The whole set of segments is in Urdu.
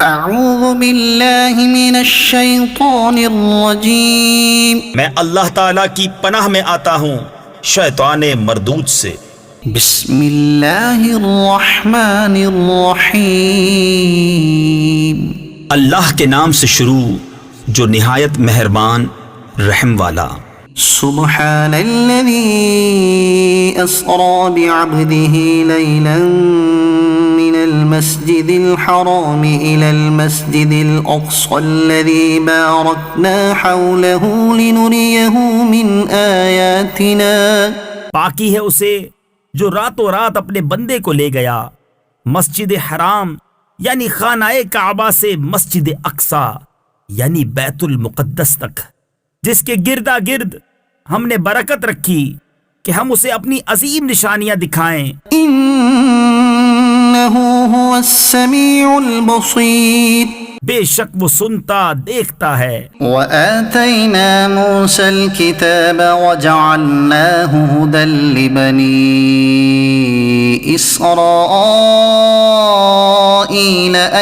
اعوذ باللہ من الشیطان الرجیم، میں اللہ تعالیٰ کی پناہ میں آتا ہوں شیطان مردود سے۔ بسم اللہ الرحمن الرحیم، اللہ کے نام سے شروع جو نہایت مہربان رحم والا۔ سبحان الذي اسرى بعبده ليلا من المسجد الحرام الى المسجد الاقصى الذي باركنا حوله لنريه من آياتنا۔ پاکی ہے اسے جو راتوں رات اپنے بندے کو لے گیا مسجد حرام یعنی خانہ کعبہ سے مسجد اقصی یعنی بیت المقدس تک، جس کے گردا گرد ہم نے برکت رکھی کہ ہم اسے اپنی عظیم نشانیاں دکھائیں۔ انه هو السميع البصير، بے شک وہ سنتا دیکھتا ہے۔ وآتينا موسى الكتاب وجعلناه هدى لبني إسرائيل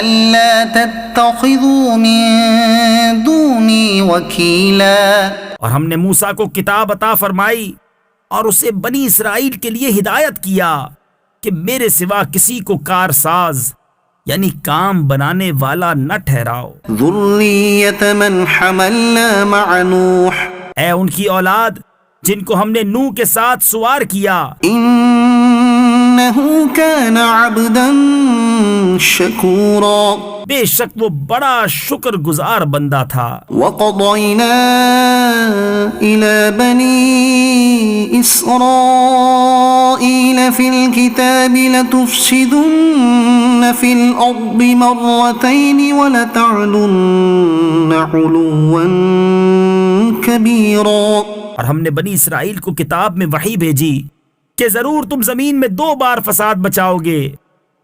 ألا تتخذوا من دوني وكيلا۔ اور ہم نے موسیٰ کو کتاب عطا فرمائی اور اسے بنی اسرائیل کے لیے ہدایت کیا کہ میرے سوا کسی کو کارساز یعنی کام بنانے والا نہ ٹھہراؤ۔ ذرية من حملنا مع نوح، اے ان کی اولاد جن کو ہم نے نوح کے ساتھ سوار کیا، إنه كان عبدا شكورا۔ بے شک وہ بڑا شکر گزار بندہ تھا۔ وقضينا إلى بني إسرائيل في الكتاب لتفسدن في الأرض مرتين ولتعلن علوا كبيرا۔ اور ہم نے بنی اسرائیل کو کتاب میں وحی بھیجی کہ ضرور تم زمین میں 2 بار فساد بچاؤ گے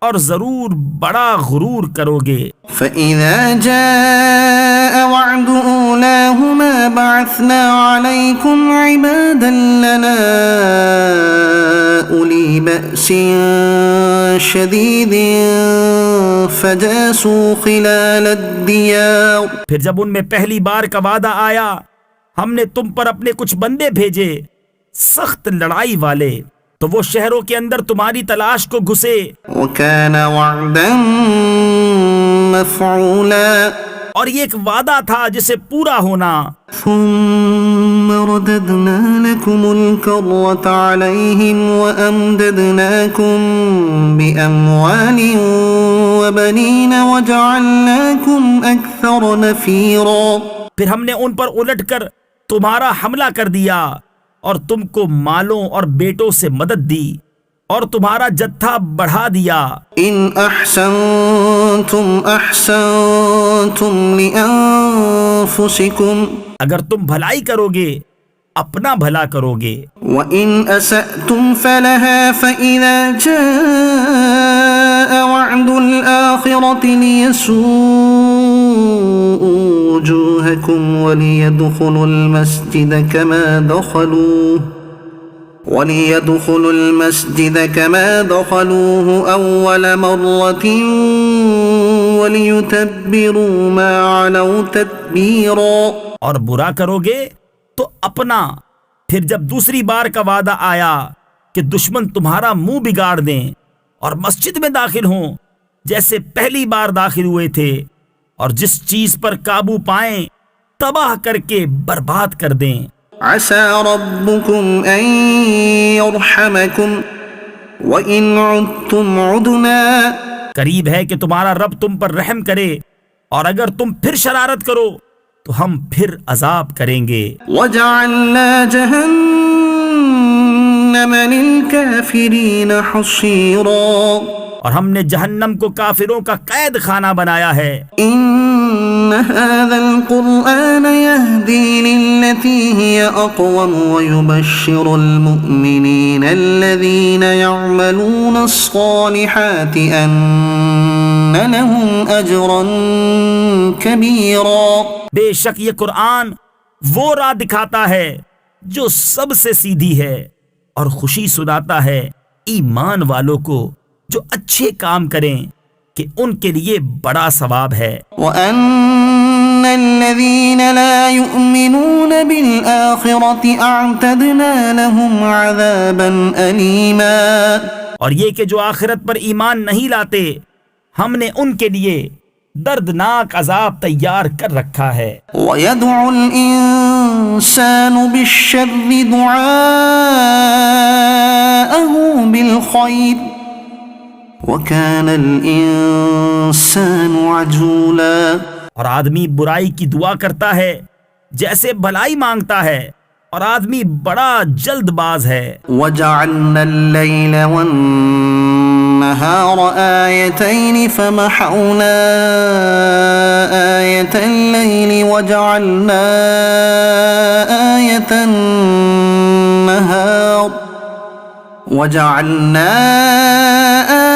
اور ضرور بڑا غرور کرو گے۔ فإذا جاء وعد أولاهما بعثنا عليكم عبادا لنا أولي بأس شديد فجاسوا خلال الديار۔ پھر جب ان میں پہلی بار کا وعدہ آیا ہم نے تم پر اپنے کچھ بندے بھیجے سخت لڑائی والے، تو وہ شہروں کے اندر تمہاری تلاش کو گھسے۔ وكان وعدا مفعولا، اور یہ ایک وعدہ تھا جسے پورا ہونا۔ ثم رددنا لكم الكرة عليهم وأمددناكم بأموال وبنين وجعلناكم أكثر نفيرا۔ پھر ہم نے ان پر الٹ کر تمہارا حملہ کر دیا اور تم کو مالوں اور بیٹوں سے مدد دی اور تمہارا جتھا بڑھا دیا۔ إن أحسنتم أحسنتم لأنفسكم، اگر تم بھلائی کرو گے اپنا بھلا کرو گے، وإن أسأتم فلها، فإذا جاء وعد الآخرة ليسوءوا وجوهكم وليدخلوا المسجد كما دخلوه أول مرة وليتبروا ما علوا تتبيرا۔ اور برا کرو گے تو اپنا، پھر جب دوسری بار کا وعدہ آیا کہ دشمن تمہارا منہ بگاڑ دیں اور مسجد میں داخل ہوں جیسے پہلی بار داخل ہوئے تھے، اور جس چیز پر قابو پائیں تباہ کر کے برباد کر دیں۔ عسى ربكم أن يرحمكم وإن عدتم عدنا، قریب ہے کہ تمہارا رب تم پر رحم کرے اور اگر تم پھر شرارت کرو تو ہم پھر عذاب کریں گے۔ وجعلنا جهنم للكافرين حصيرا، اور ہم نے جہنم کو کافروں کا قید خانہ بنایا ہے۔ إن هذا القرآن يهدي للتي هي أقوم ويبشر المؤمنين الذين يعملون الصالحات أن لهم أجرا كبيرا۔ بے شک یہ قرآن وہ راہ دکھاتا ہے جو سب سے سیدھی ہے اور خوشی سناتا ہے ایمان والوں کو جو اچھے کام کریں کہ ان کے لیے بڑا ثواب ہے۔ وَأَنَّ الَّذِينَ لَا يُؤْمِنُونَ بِالْآخِرَةِ أَعْتَدْنَا لَهُمْ عَذَابًا أَلِيمًا، اور یہ کہ جو آخرت پر ایمان نہیں لاتے، ہم نے ان کے لیے دردناک عذاب تیار کر رکھا ہے۔ وَيَدْعُ الْإِنسَانُ بِالشَّرِّ دُعَاءَهُ بِالْخَيْرِ وَكَانَ الْإِنسَانُ عَجُولًا، اور آدمی برائی کی دعا کرتا ہے جیسے بھلائی مانگتا ہے، اور آدمی بڑا جلد باز ہے۔ وَجَعَلْنَا اللَّيْلَ وَالنَّهَارَ آيَتَيْنِ فَمَحَوْنَا آيَةَ اللَّيْلِ وَجَعَلْنَا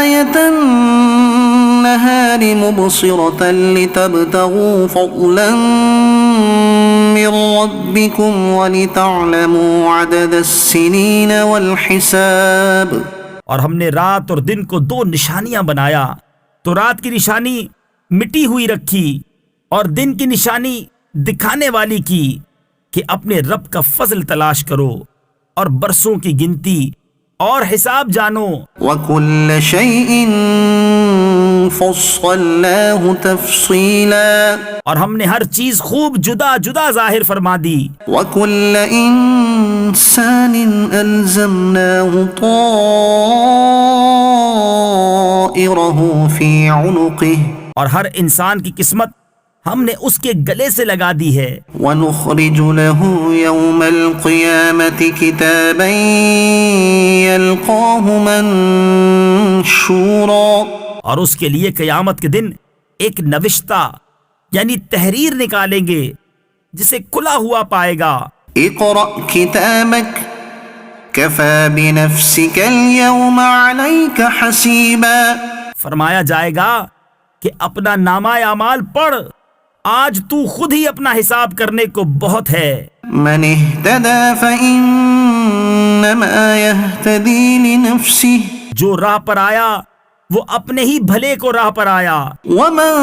آيَةَ النَّهَارِ مُبْصِرَةً لِتَبْتَغُوا فَضْلًا مِّن رَّبِّكُمْ وَلِتَعْلَمُوا عَدَدَ السِّنِينَ وَالْحِسَابَ، اور ہم نے رات اور دن کو دو نشانیاں بنایا، تو رات کی نشانی مٹی ہوئی رکھی اور دن کی نشانی دکھانے والی کی، کہ اپنے رب کا فضل تلاش کرو اور برسوں کی گنتی اور حساب جانو۔ وَكُلَّ شَيْءٍ فَصَّلْنَاهُ تَفْصِيلًا، اور ہم نے ہر چیز خوب جدا جدا ظاہر فرما دی۔ وَكُلَّ إِنسَانٍ أَلْزَمْنَاهُ طَائِرَهُ فِي عُنُقِهِ، اور ہر انسان کی قسمت ہم نے اس کے گلے سے لگا دی ہے۔ وَنُخْرِجُ لَهُ يَوْمَ الْقِيَامَةِ كِتَابًا يَلْقَاهُ مَنشُورًا، اور اس کے لیے قیامت کے دن ایک نوشتہ یعنی تحریر نکالیں گے جسے کھلا ہوا پائے گا۔ اقرأ كتابك كفى بنفسك اليوم عليك حسيبا، فرمایا جائے گا کہ اپنا نامہ اعمال پڑھ، آج تو خود ہی اپنا حساب کرنے کو بہت ہے۔ من اهتدى فإنما يهتدي لنفسه، جو راہ پر آیا وہ اپنے ہی بھلے کو راہ پر آیا، ومن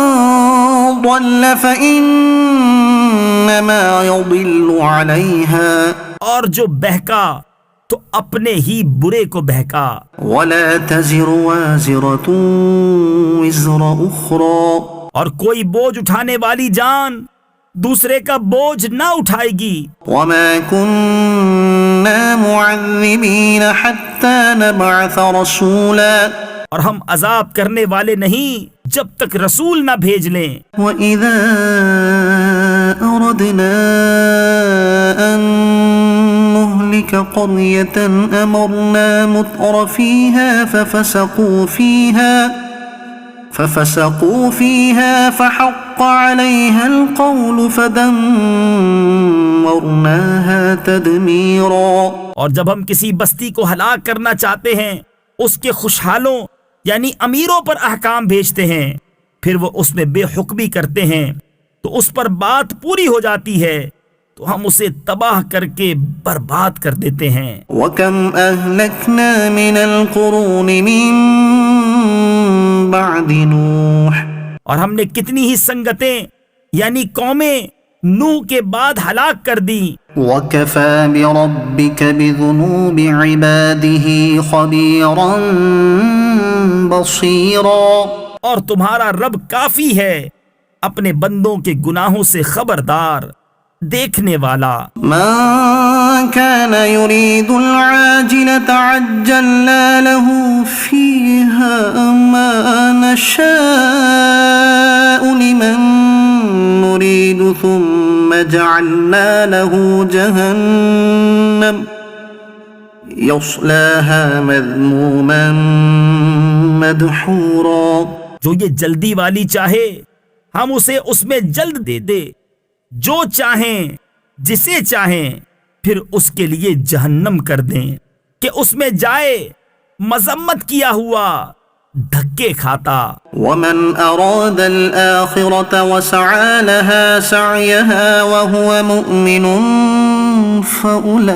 ضل فإنما يضل عليها، اور جو بہکا تو اپنے ہی برے کو بہکا۔ ولا تزر وازرة وزر أخرى، اور کوئی بوجھ اٹھانے والی جان دوسرے کا بوجھ نہ اٹھائے گی۔ وما كنا معذبين حتى نبعث رسولا، اور ہم عذاب کرنے والے نہیں جب تک رسول نہ بھیج لیں۔ وَإِذَا أَرَدْنَا أَن نُّهْلِكَ قَرْيَةً أَمَرْنَا مُتْرَ فِيهَا فَفَسَقُوا فِيهَا فَحَقَّ عَلَيْهَا الْقَوْلُ فَدَمَّرْنَاهَا تَدْمِيرًا، اور جب ہم کسی بستی کو ہلاک کرنا چاہتے ہیں، اس کے خوشحالوں یعنی امیروں پر احکام بھیجتے ہیں، پھر وہ اس میں بے حکمی کرتے ہیں تو اس پر بات پوری ہو جاتی ہے تو ہم اسے تباہ کر کے برباد کر دیتے ہیں۔ وَكَمْ أَهْلَكْنَا مِنَ الْقُرُونِ مِن بَعْدِ نُوحٍ، اور ہم نے کتنی ہی سنگتیں یعنی قومیں نوح کے بعد ہلاک کر دی۔ وَكَفَى بِرَبِّكَ بِذُنُوبِ عِبَادِهِ خَبِيرًا بَصِيرًا، اور تمہارا رب کافی ہے اپنے بندوں کے گناہوں سے خبردار، دیکھنے والا۔ مَن كَانَ يُرِيدُ الْعَاجِلَةَ عَجَّلْنَا لَهُ فِيهَا مَا نَشَاءُ لِمَن نُّرِيدُ ثُمَّ جَعَلْنَا لَهُ جَهَنَّمَ يَصْلَاهَا مَذْمُومًا مَدْحُورًا، جو یہ جلدی والی چاہے ہم اسے اس میں جلد دے دے، جو چاہیں جسے چاہیں پھر اس کے لیے جہنم کر دیں کہ اس میں جائے مذمت کیا ہوا دھکے کھاتا۔ وَمَنْ أَرَادَ الْآخِرَةَ وَسَعَى لَهَا سَعْيَهَا وَهُوَ مُؤْمِنٌ فَأُولَئِكَ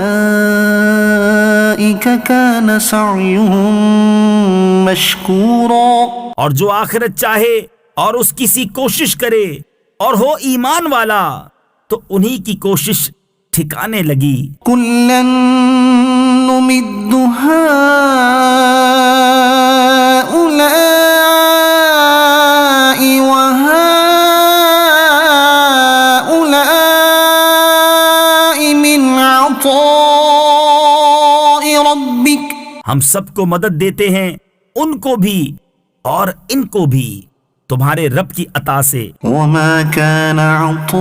كَانَ سَعْيُهُم مَّشْكُورًا، اور جو آخرت چاہے اور اس کی سی کوشش کرے اور ہو ایمان والا تو انہی کی کوشش ٹھکانے لگی۔ كلا نمد هؤلاء وهؤلاء من عطاء ربك، ہم سب کو مدد دیتے ہیں، ان کو بھی اور ان کو بھی تمہارے رب کی عطا سے۔ وما كان عطاء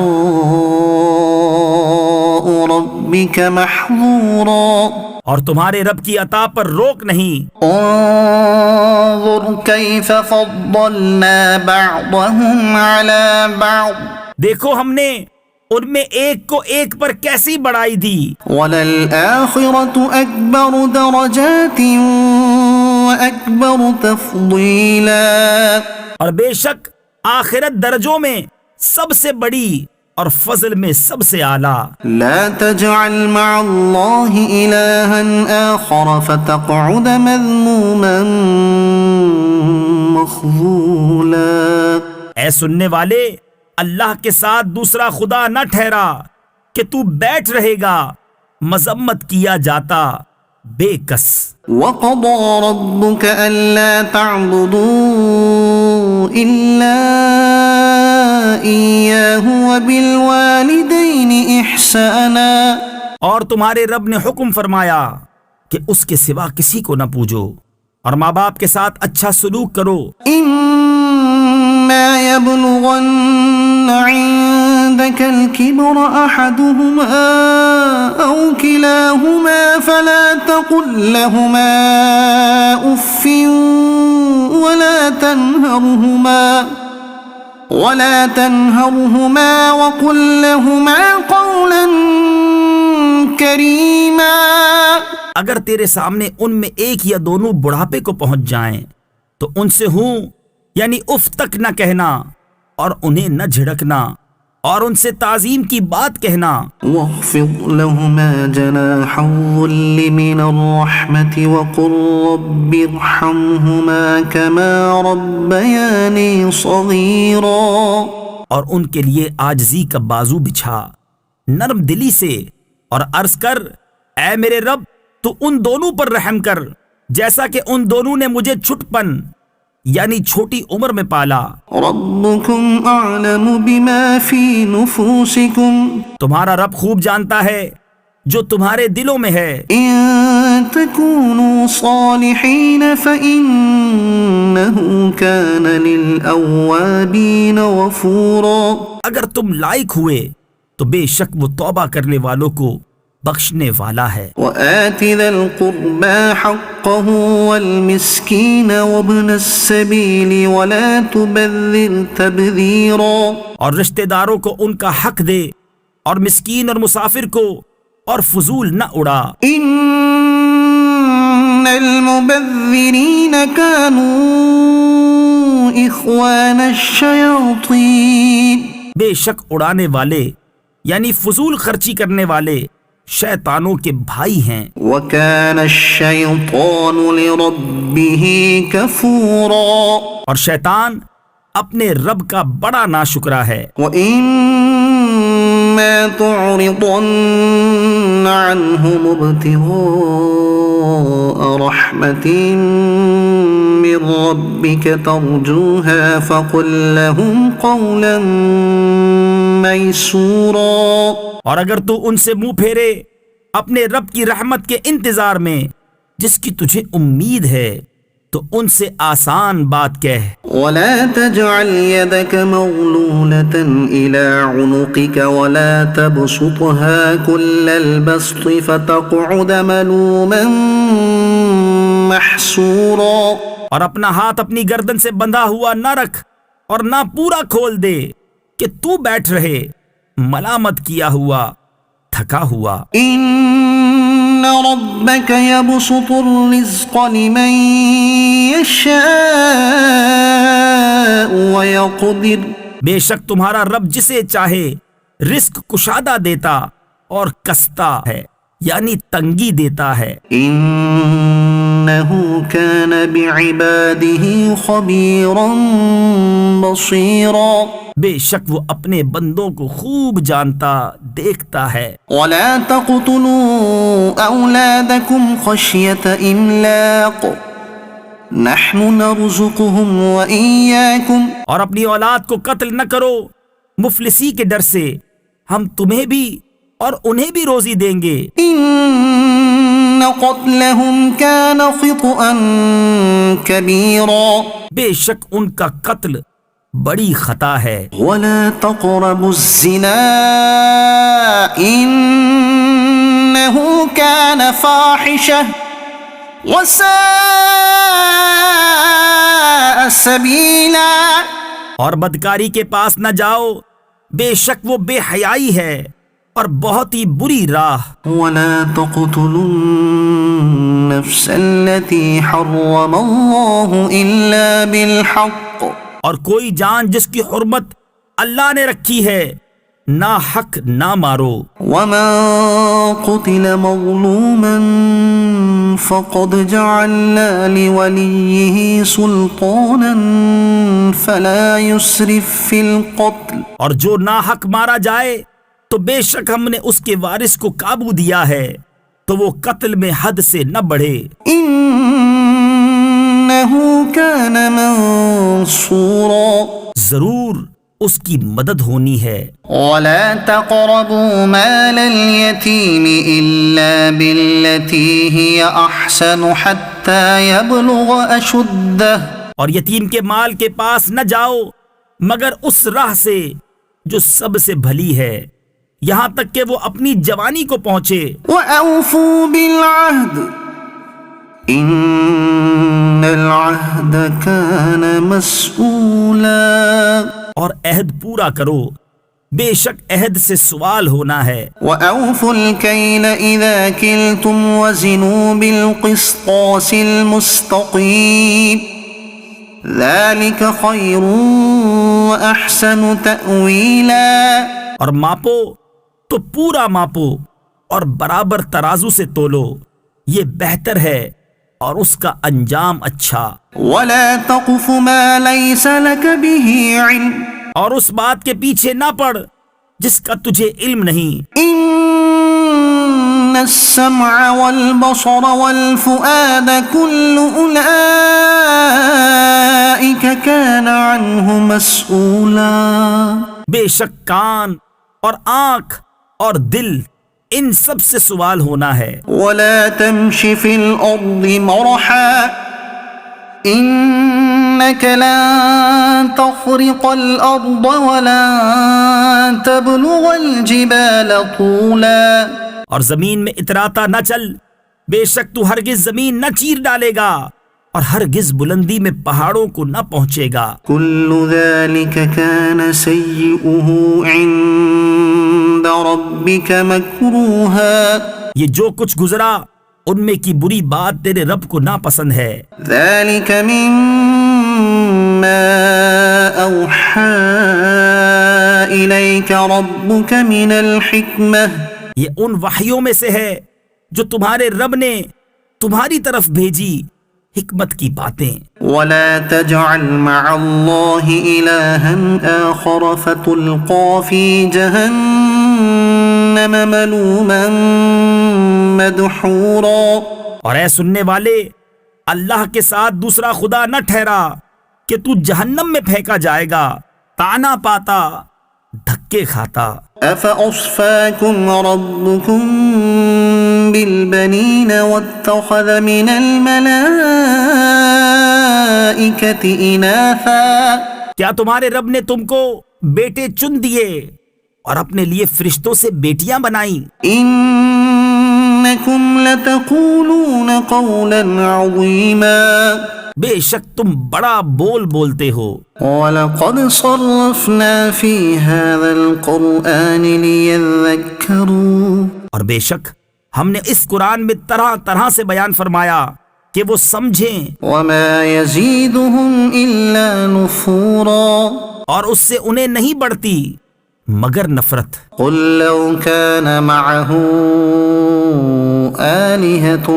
ربك محظورا، اور تمہارے رب کی عطا پر روک نہیں۔ انظر كيف فضلنا بعضهم على بعض، دیکھو ہم نے ان میں ایک کو ایک پر کیسی بڑائی دی۔ وللآخرة أكبر درجات وأكبر تفضيلا، اور بے شک آخرت درجوں میں سب سے بڑی اور فضل میں سب سے اعلیٰ۔ لا تجعل مع الله إلها آخر فتقعد مذموما مخذولا، اے سننے والے، اللہ کے ساتھ دوسرا خدا نہ ٹھہرا کہ تو بیٹھ رہے گا مذمت کیا جاتا بے کس۔ وقضى ربك ألا تعبدوا إلا إياه وبالوالدين إحسانا، اور تمہارے رب نے حکم فرمایا کہ اس کے سوا کسی کو نہ پوجو اور ماں باپ کے ساتھ اچھا سلوک کرو۔ إما يبلغن عندك الكبر أحدهما أو كلاهما فلا تقل لهما أف ولا تنهرهما وقل لهما قولا كريما، اگر تیرے سامنے ان میں ایک یا دونوں بڑھاپے کو پہنچ جائیں تو ان سے ہوں یعنی اف تک نہ کہنا اور انہیں نہ جھڑکنا اور ان سے تعظیم کی بات کہنا۔ واخفض لهما جناح الذل من الرحمة وقل رب ارحمهما كما ربياني صغيرا، اور ان کے لیے عاجزی کا بازو بچھا نرم دلی سے اور عرض کر، اے میرے رب تو ان دونوں پر رحم کر جیسا کہ ان دونوں نے مجھے چھٹپن یعنی چھوٹی عمر میں پالا۔ ربكم أعلم بما في نفوسكم، تمہارا رب خوب جانتا ہے جو تمہارے دلوں میں ہے۔ إن تكونوا صالحين فإنه كان للأوابين غفورا، اگر تم لائق ہوئے تو بے شک وہ توبہ کرنے والوں کو بخشنے والا ہے۔ وآت ذا القربى حقه والمسكين وابن السبيل ولا تبذر تبذيرا، اور رشتہ داروں کو ان کا حق دے اور مسکین اور مسافر کو اور فضول نہ اڑا۔ إن المبذرين كانوا إخوان الشياطين، بے شک اڑانے والے یعنی فضول خرچی کرنے والے شیطانوں کے بھائی ہیں۔ وكان الشيطان لربه كفورا، اور شیطان اپنے رب کا بڑا ناشکرا ہے۔ وإما تعرضن عنهم ابتغاء رحمة من ربك ترجوها فقل لهم قولا ميسورا، اور اگر تو ان سے منہ پھیرے اپنے رب کی رحمت کے انتظار میں جس کی تجھے امید ہے تو ان سے آسان بات کہہ۔ ولا تجعل يدك مغلولة إلى عنقك ولا تبسطها كل البسط فتقعد ملوما محسورا، اور اپنا ہاتھ اپنی گردن سے بندھا ہوا نہ رکھ اور نہ پورا کھول دے کہ تو بیٹھ رہے ملامت کیا ہوا تھکا ہوا۔ إن ربك يبسط الرزق لمن يشاء ويقدر، بے شک تمہارا رب جسے چاہے رزق کشادہ دیتا اور کستا ہے یعنی تنگی دیتا ہے۔ إنه إنه كان بعباده خبيرا بصيرا بے شک وہ اپنے بندوں کو خوب جانتا دیکھتا ہے۔ ولا تقتلوا أولادكم خشية إملاق نحن نرزقهم وإياكم اور اپنی اولاد کو قتل نہ کرو مفلسی کے ڈر سے، ہم تمہیں بھی اور انہیں بھی روزی دیں گے۔ إن قتلهم كان خطأ كبيرا بے شک ان کا قتل بڑی خطا ہے۔ ولا تقربوا الزنا إنه كان فاحشة وساء سبيلا اور بدکاری کے پاس نہ جاؤ، بے شک وہ بے حیائی ہے اور بہت ہی بری راہ۔ ولا تقتلوا النفس التي حرم الله إلا بالحق اور کوئی جان جس کی حرمت اللہ نے رکھی ہے نہ حق نہ مارو۔ ومن قتل مظلوما فقد جعلنا لوليه سلطانا فلا يسرف في القتل اور جو ناحق مارا جائے تو بے شک ہم نے اس کے وارث کو قابو دیا ہے تو وہ قتل میں حد سے نہ بڑھے۔ إنه كان منصورا ضرور اس کی مدد ہونی ہے۔ ولا تقربوا مال اليتيم إلا بالتي هي أحسن حتى يبلغ أشده اور یتیم کے مال کے پاس نہ جاؤ مگر اس راہ سے جو سب سے بھلی ہے یہاں تک کہ وہ اپنی جوانی کو پہنچے۔ وأوفوا بالعهد إن العهد كان مسؤولا اور عہد پورا کرو، بے شک عہد سے سوال ہونا ہے۔ وأوفوا الكيل إذا كلتم وزنوا بالقسطاس المستقيم ذلك خير وأحسن تأويلا اور ماپو تو پورا ماپو اور برابر ترازو سے تولو، یہ بہتر ہے اور اس کا انجام اچھا۔ ولا تقف ما ليس لك به علم اور اس بات کے پیچھے نہ پڑ جس کا تجھے علم نہیں۔ إن السمع والبصر والفؤاد كل أولئك كان عنه مسؤولا بے شک کان اور آنکھ اور دل ان سب سے سوال ہونا ہے۔ ولا تمش في الأرض مرحا إنك لن تخرق الأرض ولن تبلغ الجبال طولا اور زمین میں اتراتا نہ چل، بے شک تو ہرگز زمین نہ چیر ڈالے گا اور ہرگز بلندی میں پہاڑوں کو نہ پہنچے گا۔ كل ذلك كان سيئه عند ربك مكروها یہ جو کچھ گزرا ان میں کی بری بات تیرے رب کو ناپسند ہے۔ ذلك مما أوحى إليك ربك من الحكمة یہ ان وحیوں میں سے ہے جو تمہارے رب نے تمہاری طرف بھیجی حکمت کی باتیں۔ ولا تجعل مع الله إلها آخر فتلقى في جهنم ملوما مدحورا اور اے سننے والے اللہ کے ساتھ دوسرا خدا نہ ٹھہرا کہ تو جہنم میں پھینکا جائے گا، تانا پاتا دھکے کھاتا۔ أفأصفاكم ربكم بالبنين واتخذ من الملائكة إناثا کیا تمہارے رب نے تم کو بیٹے چن دیے اور اپنے لیے فرشتوں سے بیٹیاں بنائیں؟ إنكم لتقولون قولا عظيما بے شک تم بڑا بول بولتے ہو۔ وَلَقَدْ صَرَّفْنَا فِي هَذَا الْقُرْآنِ لِيَذَّكَّرُوا اور بے شک ہم نے اس قرآن میں طرح طرح سے بیان فرمایا کہ وہ سمجھیں، وَمَا يَزِيدُهُمْ إِلَّا نُفُورًا اور اس سے انہیں نہیں بڑھتی مگر نفرت۔ قل لو كان معه آلهة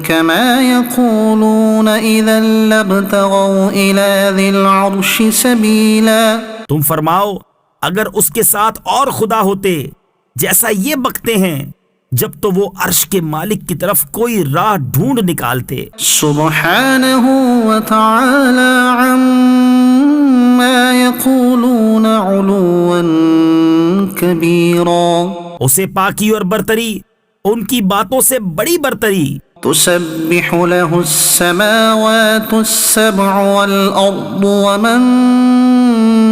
كما يقولون إذا لابتغوا إلى ذي العرش سبيلا۔ تم فرماؤ اگر اس کے ساتھ اور خدا ہوتے جیسا یہ بکتے ہیں، جب تو وہ عرش کے مالک کی طرف کوئی راہ ڈھونڈ نکالتے۔ سبحانه وتعالى عما يقولون علوا كبيرا۔ اسے پاکی اور برتری ان کی باتوں سے بڑی برتری۔ تسبح له السماوات السبع والأرض ومن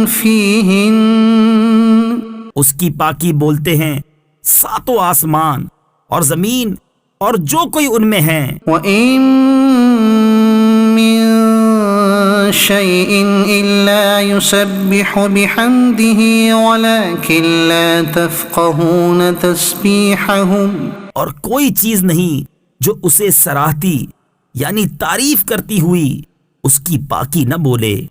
فيهن۔ اس کی پاکی بولتے ہیں ساتوں آسمان اور زمین اور جو کوئی ان میں ہیں۔ وَإِن مِّن شَيْءٍ إِلَّا يُسَبِّحُ بِحَمْدِهِ وَلَكِن لَّا تَفْقَهُونَ تَسْبِيحَهُمْ۔ اور کوئی چیز نہیں جو اسے سراہتی یعنی تعریف کرتی ہوئی اس کی پاکی نہ بولے،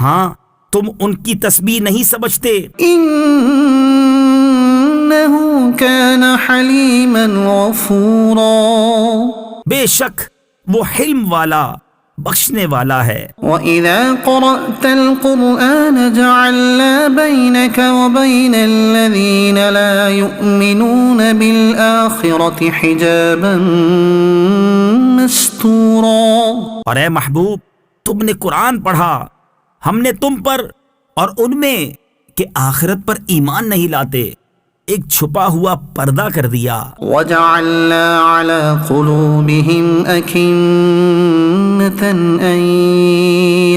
ہاں تم ان کی تسبیح نہیں سمجھتے۔ إِنَّهُ كَانَ حَلِيمًا غَفُورًا۔ بے شک وہ حلم والا بخشنے والا ہے۔ وَإِذَا قَرَأْتَ الْقُرْآنَ جَعَلْنَا بَيْنَكَ وَبَيْنَ الَّذِينَ لَا يُؤْمِنُونَ بِالْآخِرَةِ حِجَابًا مَسْتُورًا۔ اور اے محبوب تم نے قرآن پڑھا، ہم نے تم پر اور ان میں کہ آخرت پر ایمان نہیں لاتے ایک چھپا ہوا پردہ کر دیا۔ وَجَعَلْنَا عَلَى قُلُوبِهِمْ أَكِنَّةً أَن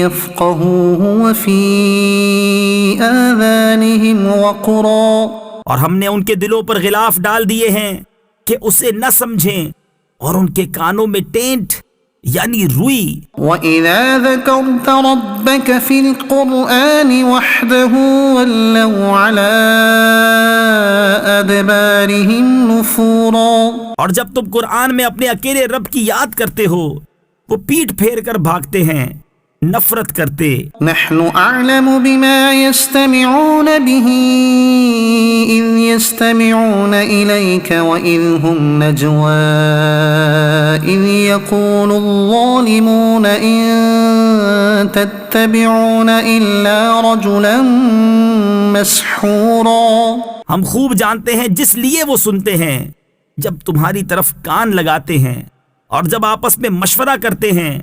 يَفْقَهُوهُ وَفِي آذَانِهِمْ وَقْرًا۔ اور ہم نے ان کے دلوں پر غلاف ڈال دیے ہیں کہ اسے نہ سمجھیں، اور ان کے کانوں میں ٹینٹ یعنی روئی۔ وَإِذَا ذَكَرْتَ رَبَّكَ فِي الْقُرْآنِ وَحْدَهُ وَلَّوْا عَلَىٰ أَدْبَارِهِمْ نُفُورًا۔ اور جب تم قرآن میں اپنے اکیلے رب کی یاد کرتے ہو، وہ پیٹھ پھیر کر بھاگتے ہیں، نفرت کرتے۔ نحن أعلم بما يستمعون به إذ يستمعون إليك وإذ هم نجوى إذ يقول الظالمون إن تتبعون إلا رجلا مسحورا۔ ہم خوب جانتے ہیں جس لیے وہ سنتے ہیں جب تمہاری طرف کان لگاتے ہیں اور جب آپس میں مشورہ کرتے ہیں،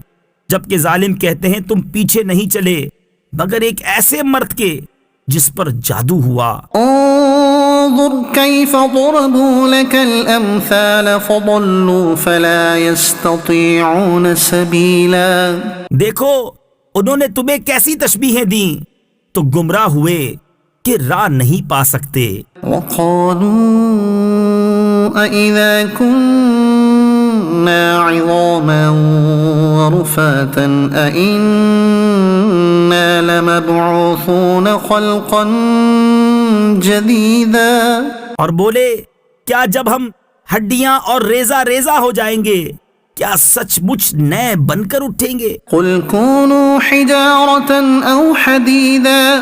جبکہ ظالم کہتے ہیں تم پیچھے نہیں چلے مگر ایک ایسے مرد کے جس پر جادو ہوا۔ انظر كيف ضربوا لك الأمثال فضلوا فلا يستطيعون سبيلا۔ دیکھو انہوں نے تمہیں کیسی تشبیہیں دیں تو گمراہ ہوئے کہ راہ نہیں پا سکتے۔ وقالوا أإذا كنا عظاما ورفاتا أإنا لمبعوثون خلقا جديدا۔ اور بولے کیا جب ہم ہڈیاں اور ریزہ ریزہ ہو جائیں گے کیا سچ مچ نئے بن کر اٹھیں گے؟ قل كونوا حجارة أو حديدا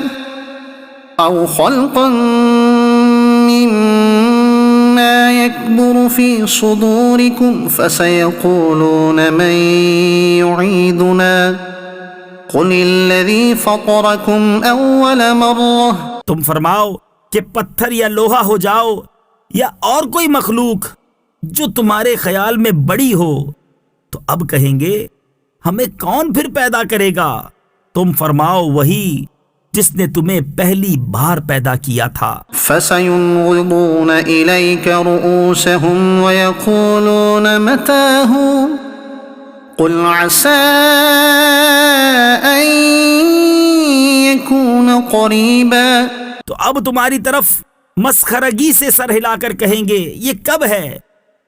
أو خلقا مما يكبر في صدوركم فسيقولون من يعيدنا قل الذي فطركم أول مرة۔ تم فرماؤ کہ پتھر یا لوہا ہو جاؤ یا اور کوئی مخلوق جو تمہارے خیال میں بڑی ہو، تو اب کہیں گے ہمیں کون پھر پیدا کرے گا؟ تم فرماؤ وہی جس نے تمہیں پہلی بار پیدا کیا تھا۔ فسينغضون إليك رؤوسهم ويقولون متى هو قل عسى أن يكون قريبا۔ تو اب تمہاری طرف مسخرگی سے سر ہلا کر کہیں گے یہ کب ہے؟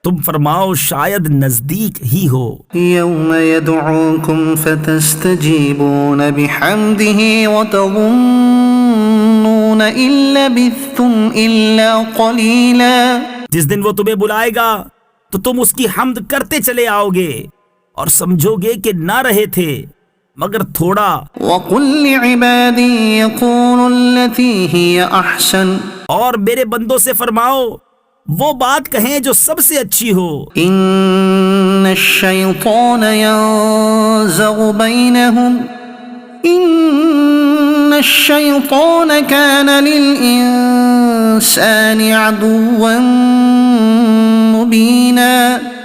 تم فرماؤ شاید نزدیک ہی ہو۔ يوم يدعوكم فتستجيبون بحمده وتظنون إن لبثتم إلا قليلا۔ جس دن وہ تمہیں بلائے گا تو تم اس کی حمد کرتے چلے آؤ گے اور سمجھو گے کہ نہ رہے تھے مگر تھوڑا. وقل لعبادي يقولوا التي هي أحسن اور میرے بندوں سے فرماؤ وہ بات کہیں جو سب سے اچھی ہو. إن الشيطان ينزغ بينهم إن الشيطان كان للإنسان عدوا مبينا.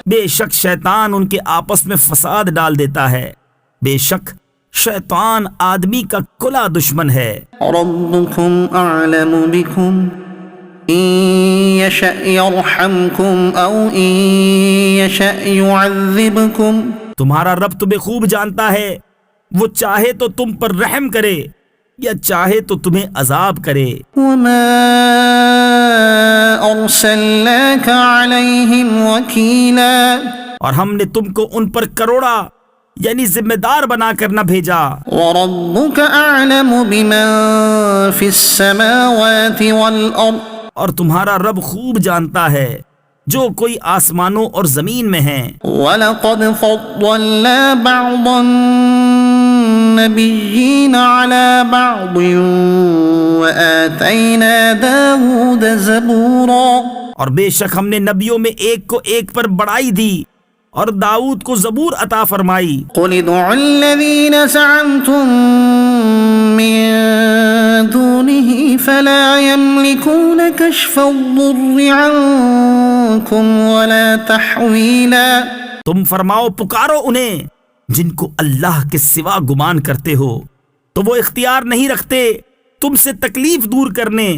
بے شک شیطان ان کے آپس میں فساد ڈال دیتا ہے. بے شک شیطان آدمی کا کھلا دشمن ہے. ربكم أعلم بكم إن يشأ يرحمكم أو إن يشأ يعذبكم. تمہارا رب تمہیں خوب جانتا ہے، وہ چاہے تو تم پر رحم کرے یا چاہے تو تمہیں عذاب کرے. وما أرسلناك عليهم وكيلا. اور ہم نے تم کو ان پر کروڑا یعنی ذمہ دار بنا کر نہ بھیجا. وربك أعلم بمن في السماوات والأرض. اور تمہارا رب خوب جانتا ہے جو کوئی آسمانوں اور زمین میں ہیں. وَلَقَدْ فَضَّلْنَا بَعْضَ النَّبِيِّينَ عَلَى بَعْضٍ وَآتَيْنَا دَاوُودَ زَبُورًا. اور بے شک ہم نے نبیوں میں ایک کو ایک پر بڑائی دی اور داؤد کو زبور عطا فرمائی. قُلِ ادْعُوا الَّذِينَ زَعَمْتُم مِّن دُونِهِ فَلَا يَمْلِكُونَ كَشْفَ الضُّرِّ عَنكُمْ وَلَا تَحْوِيلًا. تم فرماؤ پکارو انہیں جن کو اللہ کے سوا گمان کرتے ہو تو وہ اختیار نہیں رکھتے تم سے تکلیف دور کرنے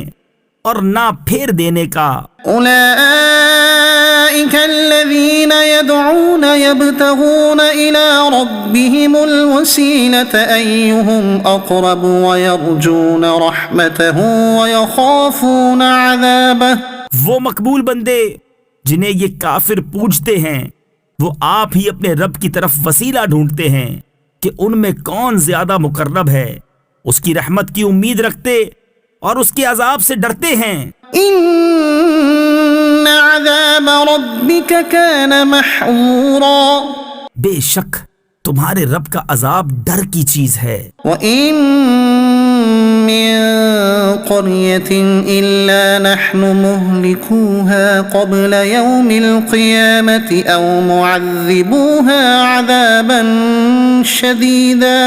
اور نہ پھیر دینے کا. أولئك الذين يدعون يبتغون إلى ربهم الوسيلة أيهم أقرب ويرجون رحمته ويخافون عذابه. وہ مقبول بندے جنہیں یہ کافر پوجتے ہیں وہ آپ ہی اپنے رب کی طرف وسیلہ ڈھونڈتے ہیں کہ ان میں کون زیادہ مقرب ہے، اس کی رحمت کی امید رکھتے اور اس کے عذاب سے ڈرتے ہیں. إن عذاب ربك كان محظورا. بے شک تمہارے رب کا عذاب ڈر کی چیز ہے. وإن من قرية إلا نحن مهلكوها قبل يوم القيامة أو معذبوها عذابا شديدا.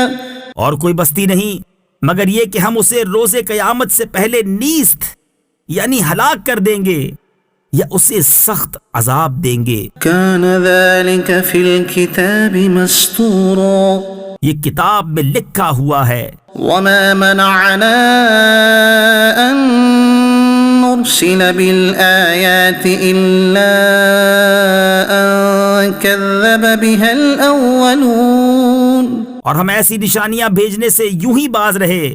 اور کوئی بستی نہیں مگر یہ کہ ہم اسے روز قیامت سے پہلے نیست یعنی ہلاک کر دیں گے یا اسے سخت عذاب دیں گے. كان ذلك في الكتاب مسطورا. یہ کتاب میں لکھا ہوا ہے. وما منعنا أن نرسل بالآيات إلا أن كذب بها الأولون. اور ہم ایسی نشانیاں بھیجنے سے یوں ہی باز رہے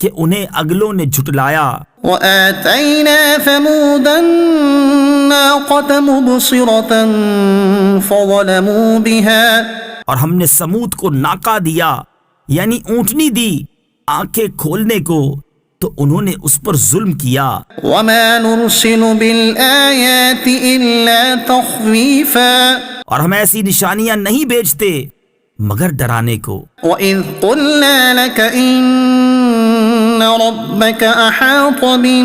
کہ انہیں اگلوں نے جھٹلایا. وآتينا ثمود الناقة مبصرة فظلموا بها. اور ہم نے سمود کو ناکا دیا یعنی اونٹنی دی آنکھیں کھولنے کو تو انہوں نے اس پر ظلم کیا. وما نرسل بالآيات إلا تخويفا. اور ہم ایسی نشانیاں نہیں بھیجتے مگر ڈرانے کو. وإذ قلنا لك إن ربك أحاط بالناس.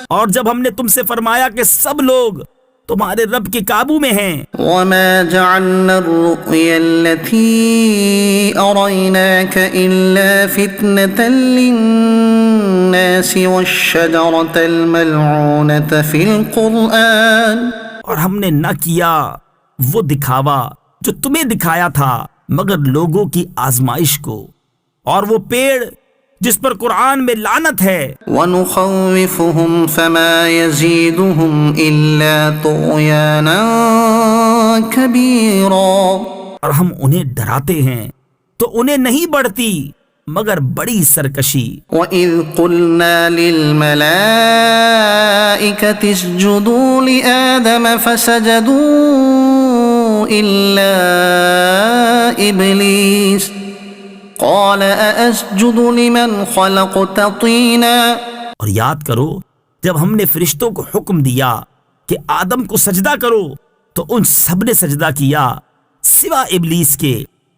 اور جب ہم نے تم سے فرمایا کہ سب لوگ تمہارے رب کے قابو میں ہیں. وما جعلنا الرؤيا التي أريناك إلا فتنة للناس والشجرة الملعونة في القرآن. اور ہم نے نہ کیا وہ دکھاوا جو تمہیں دکھایا تھا مگر لوگوں کی آزمائش کو اور وہ پیڑ جس پر قرآن میں لعنت ہے. ونخوفهم فما يزيدهم إلا طغيانا كبيرا. اور ہم انہیں ڈراتے ہیں تو انہیں نہیں بڑھتی مگر بڑی سرکشی. وَإِذْ قُلْنَا لِلْمَلَائِكَةِ اسْجُدُوا لِآدَمَ فَسَجَدُوا إِلَّا إِبْلِيسَ قَالَ أَأَسْجُدُ لِمَنْ خَلَقْتَ طِينًا. اور یاد کرو جب ہم نے فرشتوں کو حکم دیا کہ آدم کو سجدہ کرو تو ان سب نے سجدہ کیا سوا ابلیس کے.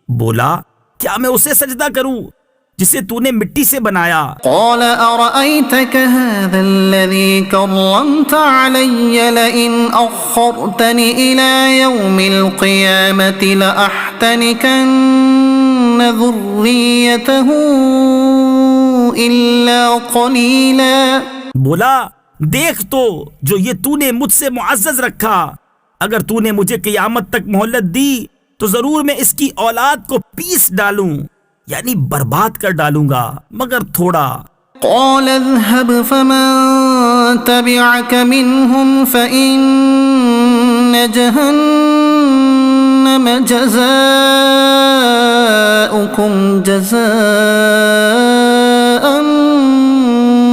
بولا کیا میں اسے سجدہ کروں جسے تو نے مٹی سے بنایا؟ قال أرأيتك هذا الذي كرمت علي لئن أخرتني إلى يوم القيامة لأحتنكن ذريته إلا قليلا. بولا دیکھ تو جو یہ تو نے مجھ سے معزز رکھا، اگر تو نے مجھے قیامت تک مہلت دی تو ضرور میں اس کی اولاد کو پیس ڈالوں، یعنی برباد کر ڈالوں گا، مگر تھوڑا. قال اذهب فمن تبعك منهم فإن جهنم جزاؤكم جزاء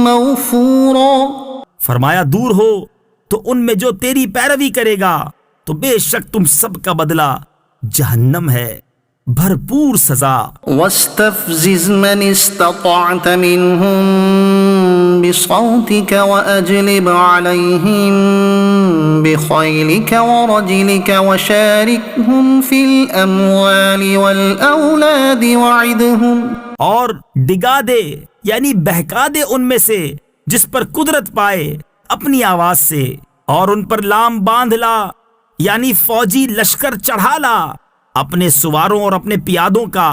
موفورا. فرمایا دور ہو تو ان میں جو تیری پیروی کرے گا تو بے شک تم سب کا بدلہ جہنم ہے، بھرپور سزا. واستفزز من استطعت منهم بصوتك وأجلب عليهم بخيلك ورجلك وشاركهم في الأموال والأولاد وعدهم. اور ڈگا دے یعنی بہکا دے ان میں سے جس پر قدرت پائے اپنی آواز سے، اور ان پر لام باندھ لا یعنی فوجی لشکر چڑھا لا اپنے سواروں اور اپنے پیادوں کا،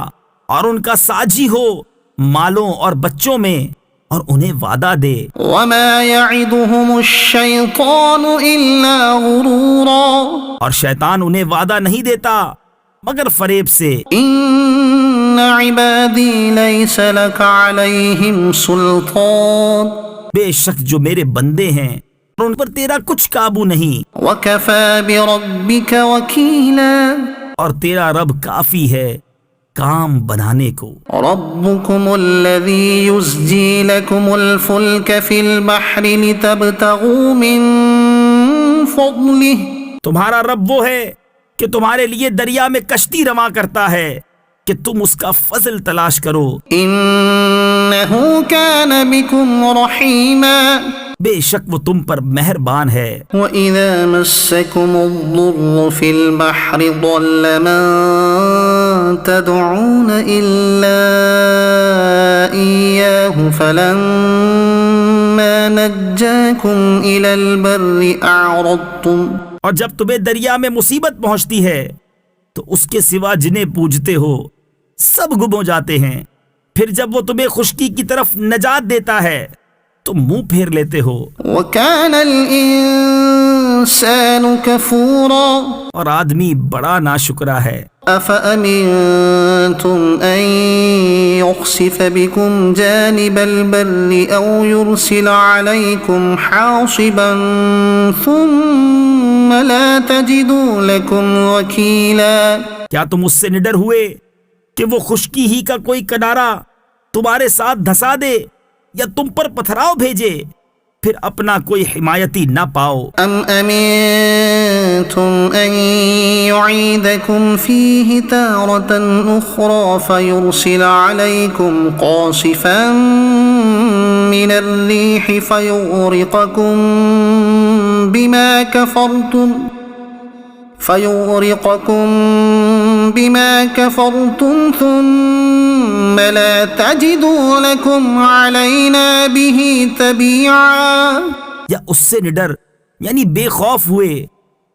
اور ان کا ساجی ہو مالوں اور بچوں میں، اور انہیں وعدہ دے. وما يعدهم الشيطان إلا غرورا. اور شیطان انہیں وعدہ نہیں دیتا مگر فریب سے. إن عبادي ليس لك عليهم سلطان. بے شک جو میرے بندے ہیں اور ان پر تیرا کچھ قابو نہیں، وكفى بربك وكيلا. اور تیرا رب کافی ہے کام بنانے کو. ربكم الذي يزجي لكم الفلك في البحر لتبتغوا من فضله. تمہارا رب وہ ہے کہ تمہارے لیے دریا میں کشتی رواں کرتا ہے کہ تم اس کا فضل تلاش کرو. إنه كان بكم رحيما. بے شک وہ تم پر مہربان ہے. وَإِذَا مَسَّكُمُ الضُّرُّ فِي الْبَحْرِ ضَلَّ مَن تَدْعُونَ إِلَّا إِيَّاهُ فَلَمَّا نَجَّاكُمْ إِلَى الْبَرِّ أَعْرَضْتُمْ. اور جب تمہیں دریا میں مصیبت پہنچتی ہے تو اس کے سوا جنہیں پوجتے ہو سب گم ہو جاتے ہیں، پھر جب وہ تمہیں خشکی کی طرف نجات دیتا ہے تم منہ پھیر لیتے ہو. وَكَانَ الْإِنسَانُ كَفُورًا. اور آدمی بڑا ناشکرا ہے. أَفَأَمِنْتُمْ أَنْ يُخْسِفَ بِكُمْ جَانِبَ الْبَرِّ أَوْ يُرْسِلَ عَلَيْكُمْ حَاصِبًا ثُمَّ لَا تَجِدُوا لَكُمْ وَكِيلًا. کیا تم اس سے نڈر ہوئے کہ وہ خشکی ہی کا کوئی کنارہ تمہارے ساتھ دھسا دے یا تم پر پتھراؤ بھیجے پھر اپنا کوئی حمایتی نہ پاؤ؟ ام امنتم ان يعيدكم فيه تارة اخرى فيرسل عليكم قاصفا من الريح فيغرقكم بما كفرتم ثم لا تجدوا لكم علينا به تبيعا. یا اس سے نڈر یعنی بے خوف ہوئے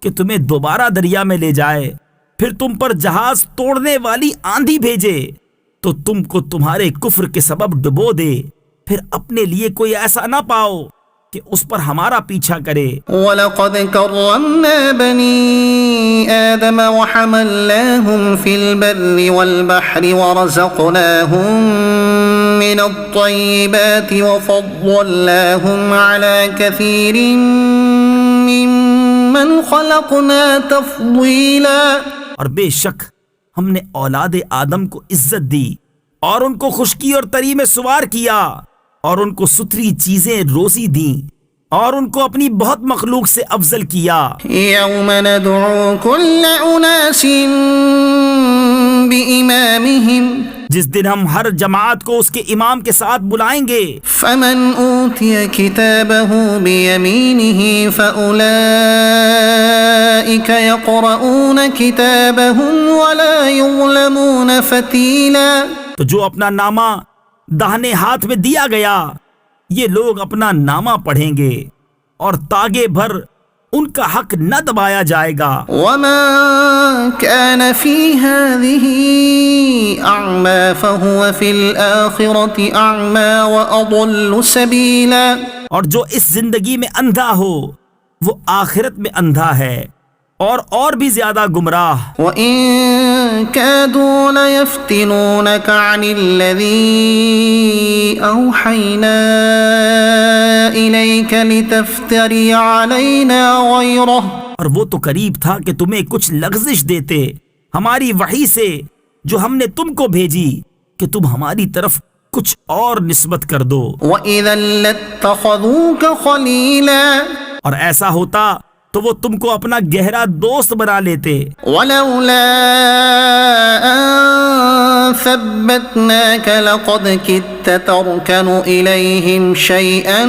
کہ تمہیں دوبارہ دریا میں لے جائے پھر تم پر جہاز توڑنے والی آندھی بھیجے تو تم کو تمہارے کفر کے سبب ڈبو دے پھر اپنے لیے کوئی ایسا نہ پاؤ کہ اس پر ہمارا پیچھا کرے. وَلَقَدْ كَرَّمْنَا بَنِي آدَمَ وَحَمَلْنَاهُمْ فِي الْبَرِّ وَالْبَحْرِ وَرَزَقْنَاهُمْ مِنَ الطَّيِّبَاتِ وَفَضَّلْنَاهُمْ عَلَى كَثِيرٍ مِّمَّنْ خَلَقْنَا تَفْضِيلًا. اور بے شک ہم نے اولاد آدم کو عزت دی اور ان کو خشکی اور تری میں سوار کیا اور ان کو ستھری چیزیں روزی دیں اور ان کو اپنی بہت مخلوق سے افضل کیا. يَوْمَ نَدْعُو كُلَّ أُنَاسٍ بإمامهم جس دن ہم ہر جماعت کو اس کے امام کے ساتھ بلائیں گے. فمن أوتي كتابه بيمينه فأولئك يقرؤون كتابهم ولا يظلمون فتيلا. تو جو اپنا نامہ داہنے ہاتھ میں دیا گیا یہ لوگ اپنا نامہ پڑھیں گے اور تاگے بھر ان کا حق نہ دبایا جائے گا. وما كان في هذه أعمى فهو في الآخرة أعمى وأضل سبيلا. اور جو اس زندگی میں اندھا ہو وہ آخرت میں اندھا ہے اور بھی زیادہ گمراہ. وإن كادوا ليفتنونك عن الذي أوحينا إليك لتفتري علينا غيره. اور وہ تو قریب تھا کہ تمہیں کچھ لغزش دیتے ہماری وحی سے جو ہم نے تم کو بھیجی کہ تم ہماری طرف کچھ اور نسبت کر دو. وإذا لاتخذوك خليلا. اور ایسا ہوتا تو وہ تم کو اپنا گہرا دوست بنا لیتے. ولولا أن ثبتناك لقد كدت تركن إليهم شيئا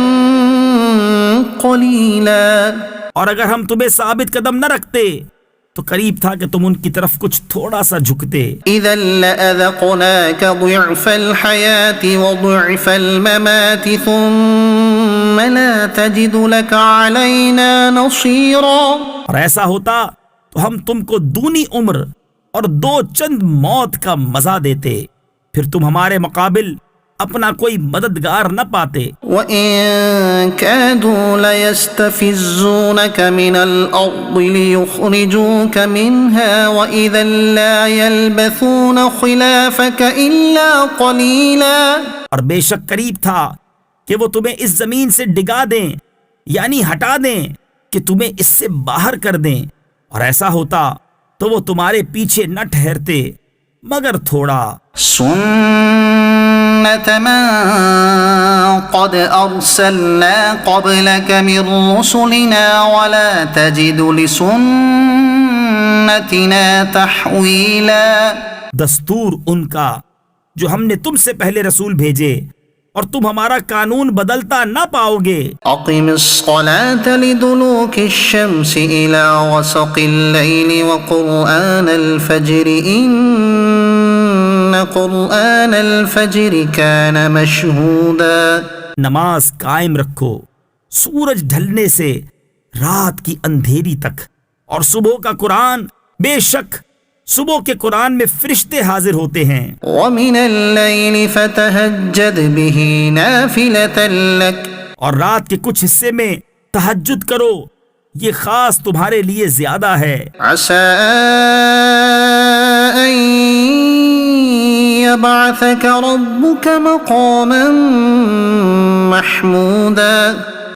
قليلا. اور اگر ہم تمہیں ثابت قدم نہ رکھتے تو قریب تھا کہ تم ان کی طرف کچھ تھوڑا سا جھکتے. إذا لأذقناك ضعف الحياة وضعف الممات ثم لا تجد لك علينا نصيرا. اور ایسا ہوتا تو ہم تم کو دونی عمر اور 2 چند موت کا مزہ دیتے پھر تم ہمارے مقابل اپنا کوئی مددگار نہ پاتے. وَإِن كَادُوا لَيَسْتَفِزُّونَكَ مِنَ الْأَرْضِ لِيُخْرِجُوكَ مِنْهَا وَإِذًا لَا يَلْبَثُونَ خِلَافَكَ إِلَّا قَلِيلًا. اور بے شک قریب تھا کہ وہ تمہیں اس زمین سے ڈگا دیں یعنی ہٹا دیں کہ تمہیں اس سے باہر کر دیں. اور ایسا ہوتا تو وہ تمہارے پیچھے نہ ٹھہرتے مگر تھوڑا. سُنَّةَ مَن قَدْ أَرْسَلْنَا قَبْلَكَ مِن رُّسُلِنَا وَلَا تَجِدُ لِسُنَّتِنَا تَحْوِيلًا. دستور ان کا جو ہم نے تم سے پہلے رسول بھیجے اور تم ہمارا قانون بدلتا نہ پاؤ گے. أقم الصلاة لدلوك الشمس إلى غسق الليل وقرآن الفجر إن قرآن الفجر كان مشهودا. نماز قائم رکھو سورج ڈھلنے سے رات کی اندھیری تک اور صبح کا قرآن بے شک صبح کے قرآن میں فرشتے حاضر ہوتے ہیں. ومن الليل فتهجد به نافلة لك. اور رات کے کچھ حصے میں تہجد کرو یہ خاص تمہارے لیے زیادہ ہے. عسى أن يبعثك ربك مقاما محمودا.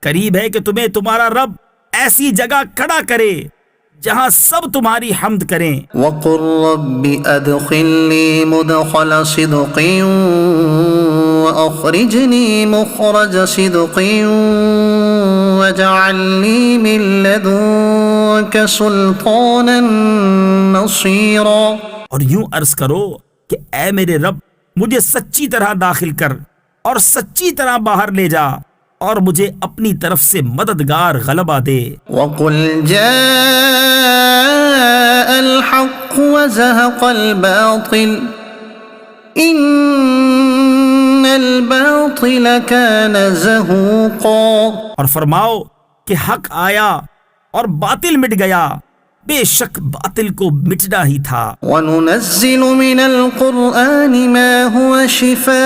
قریب ہے کہ تمہیں تمہارا رب ایسی جگہ کھڑا کرے جہاں سب تمہاری حمد کریں. وقل رب ادخلني مدخل صدق واخرجني مخرج صدق واجعل لي من لدنك سلطانا نصيرا. اور یوں عرض کرو کہ اے میرے رب مجھے سچی طرح داخل کر اور سچی طرح باہر لے جا اور مجھے اپنی طرف سے مددگار غلبہ دے. وقل جاء الحق وزهق الباطل ان الباطل كان زهوقا. اور فرماؤ کہ حق آیا اور باطل مٹ گیا بے شک باطل کو مٹنا ہی تھا. وننزل من القرآن ما هو شفاء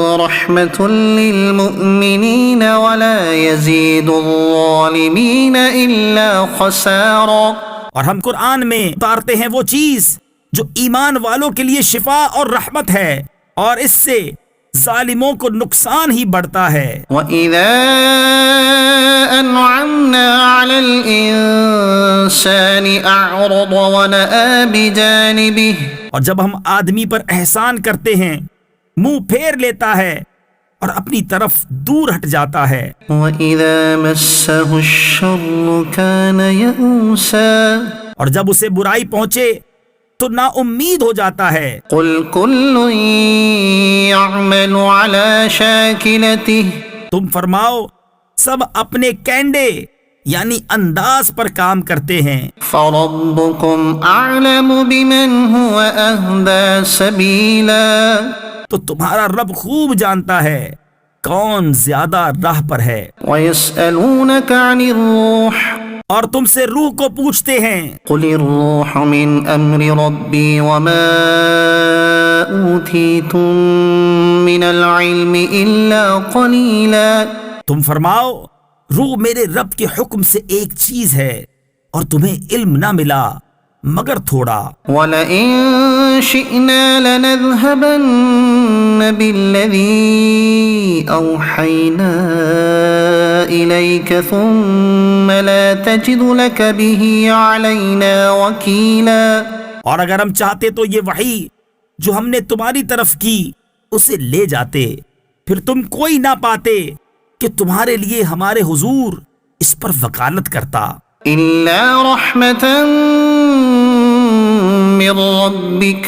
ورحمة للمؤمنين ولا يزيد الظالمين إلا خسارا. اور ہم قرآن میں اتارتے ہیں وہ چیز جو ایمان والوں کے لیے شفا اور رحمت ہے اور اس سے ظالموں کو نقصان ہی بڑھتا ہے. وَإِذَا أَنْعَمْنَا عَلَى الْإِنسَانِ أَعْرَضَ وَنَأَى بِجَانِبِهِ. اور جب ہم آدمی پر احسان کرتے ہیں منہ پھیر لیتا ہے اور اپنی طرف دور ہٹ جاتا ہے۔ وَإِذَا مَسَّهُ الشَّرُّ كَانَ يَئُوسًا اور جب اسے برائی پہنچے تو نا امید ہو جاتا ہے۔ قُلْ كُلٌّ يَعْمَلُ عَلَى شَاكِلَتِهِ تم فرماؤ سب اپنے کینڈے یعنی انداز پر کام کرتے ہیں۔ فَرَبُّكُمْ أَعْلَمُ بِمَنْ هُوَ أَهْدَى سَبِيلًا تو تمہارا رب خوب جانتا ہے کون زیادہ راہ پر ہے۔ وَيَسْأَلُونَكَ عَنِ الرُّوحِ اور تم سے روح کو پوچھتے ہیں۔ قُلِ الرُّوحُ مِنْ أَمْرِ رَبِّي وَمَا أُوتِيتُم مِّنَ الْعِلْمِ إِلَّا قَلِيلًا تم فرماؤ روح میرے رب کے حکم سے ایک چیز ہے اور تمہیں علم نہ ملا مگر تھوڑا۔ وَلَئِن شِئْنَا لَنَذْهَبَنَّ بِالَّذِي أَوْحَيْنَا إِلَيْكَ ثُمَّ لَا تَجِدُ لَكَ بِهِ عَلَيْنَا وَكِيلًا اور اگر ہم چاہتے تو یہ وحی جو ہم نے تمہاری طرف کی اسے لے جاتے، پھر تم کوئی نہ پاتے کہ تمہارے لیے ہمارے حضور اس پر وکالت کرتا۔ إِلَّا رَحْمَةً مِّن رَّبِّكَ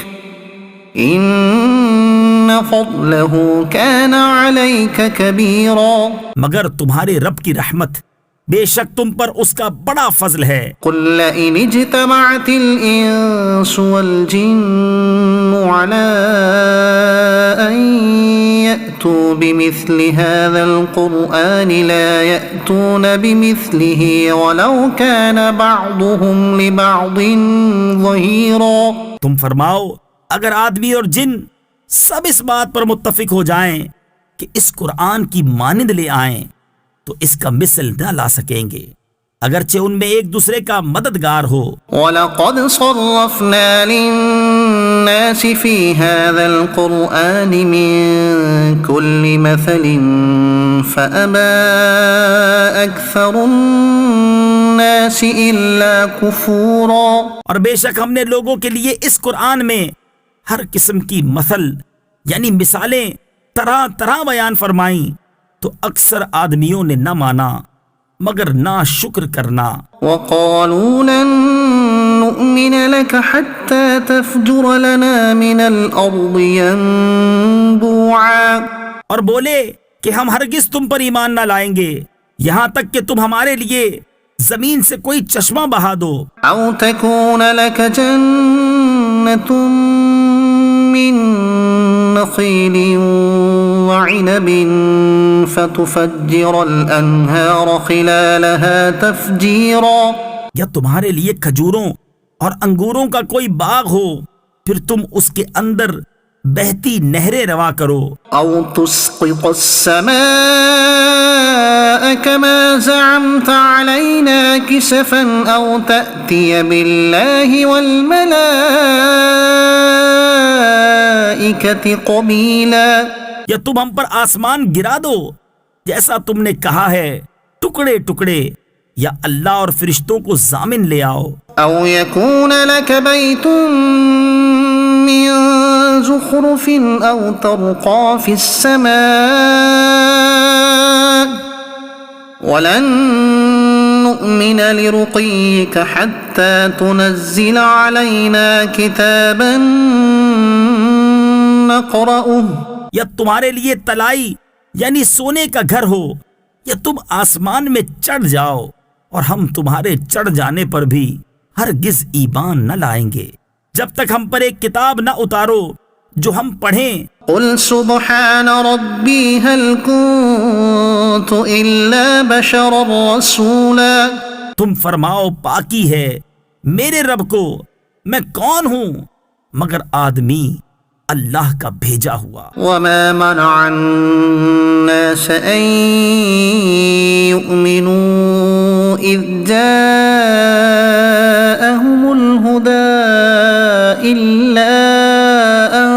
إِنَّ فَضْلَهُ كَانَ عَلَيْكَ كَبِيرًا مگر تمہارے رب کی رحمت بے شک تم پر اس کا بڑا فضل ہے۔ قُل لَّئِنِ اجْتَمَعَتِ الْإِنسُ وَالْجِنُّ عَلَىٰ أَن يَأْتُوا بِمِثْلِ هَٰذَا الْقُرْآنِ لَا يَأْتُونَ بِمِثْلِهِ وَلَوْ كَانَ بَعْضُهُمْ لِبَعْضٍ ظَهِيرًا تم فرماؤ اگر آدمی اور جن سب اس بات پر متفق ہو جائیں کہ اس قرآن کی مانند لے آئیں تو اس کا مثل نہ لا سکیں گے اگرچہ ان میں ایک دوسرے کا مددگار ہو۔ وَلَقَدْ صَرَّفْنَا لِلنَّاسِ فِي هَٰذَا الْقُرْآنِ مِن كُلِّ مَثَلٍ فَأَبَىٰ أَكْثَرُ النَّاسِ إِلَّا كُفُورًا اور بے شک ہم نے لوگوں کے لیے اس قرآن میں ہر قسم کی مثل یعنی مثالیں طرح طرح بیان فرمائیں تو اکثر آدمیوں نے نہ مانا مگر نا شکر کرنا۔ وَقَالُوا لَن نُّؤْمِنَ لَكَ حَتَّىٰ تَفْجُرَ لَنَا مِنَ الْأَرْضِ يَنبُوعًا اور بولے کہ ہم ہرگز تم پر ایمان نہ لائیں گے یہاں تک کہ تم ہمارے لیے زمین سے کوئی چشمہ بہا دو۔ أَوْ تَكُونَ لَكَ جَنَّةٌ مِّن نَّخِيلٍ وَعِنَبٍ فَتُفَجِّرَ الْأَنْهَارَ خِلَالَهَا تَفْجِيرًا یا تمہارے لیے کھجوروں اور انگوروں کا کوئی باغ ہو پھر تم اس کے اندر بہتی نہریں روا کرو۔ أَوْ تُسْقِطَ السَّمَاءَ كَمَا زَعَمْتَ عَلَيْنَا كِسَفًا أَوْ تَأْتِيَ بِاللَّهِ وَالْمَلَائِكَةِ قَبِيلًا یا تم ہم پر آسمان گرا دو جیسا تم نے کہا ہے ٹکڑے ٹکڑے، یا اللہ اور فرشتوں کو ضامن لے آؤ۔ أَوْ يَكُونَ لَكَ بَيْتٌ مِّن زُخْرُفٍ أَوْ تَرْقَىٰ فِي السَّمَاءِ وَلَن نُّؤْمِنَ لِرُقِيِّكَ حَتَّىٰ تُنَزِّلَ عَلَيْنَا كِتَابًا نَّقْرَؤُهُ یا تمہارے لیے تلائی یعنی سونے کا گھر ہو، یا تم آسمان میں چڑھ جاؤ اور ہم تمہارے چڑھ جانے پر بھی ہرگز ایمان نہ لائیں گے جب تک ہم پر ایک کتاب نہ اتارو جو ہم پڑھیں۔ قُلْ سُبْحَانَ رَبِّي هَلْ كُنتُ إِلَّا بَشَرًا رَّسُولًا تم فرماؤ پاکی ہے میرے رب کو، میں کون ہوں مگر آدمی اللہ کا بھیجا ہوا۔ وَمَا مَنَعَ النَّاسَ أَن يُؤْمِنُوا إِذْ جَاءَهُمُ الْهُدَىٰ إِلَّا أَن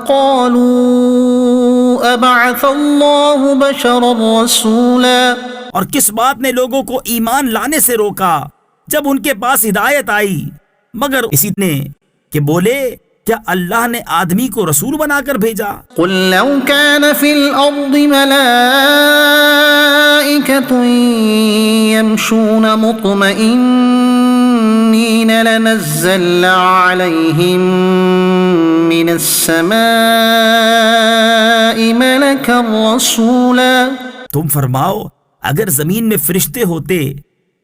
قَالُوا أَبَعَثَ اللَّهُ بَشَرًا رَّسُولًا اور کس بات نے لوگوں کو ایمان لانے سے روکا جب ان کے پاس ہدایت آئی مگر اسی نے کہ بولے کیا اللہ نے آدمی کو رسول بنا کر بھیجا؟ قل لو كان في الأرض ملائكة يمشون مطمئنين لنزلنا عليهم من السماء ملكا رسولا. تم فرماؤ اگر زمین میں فرشتے ہوتے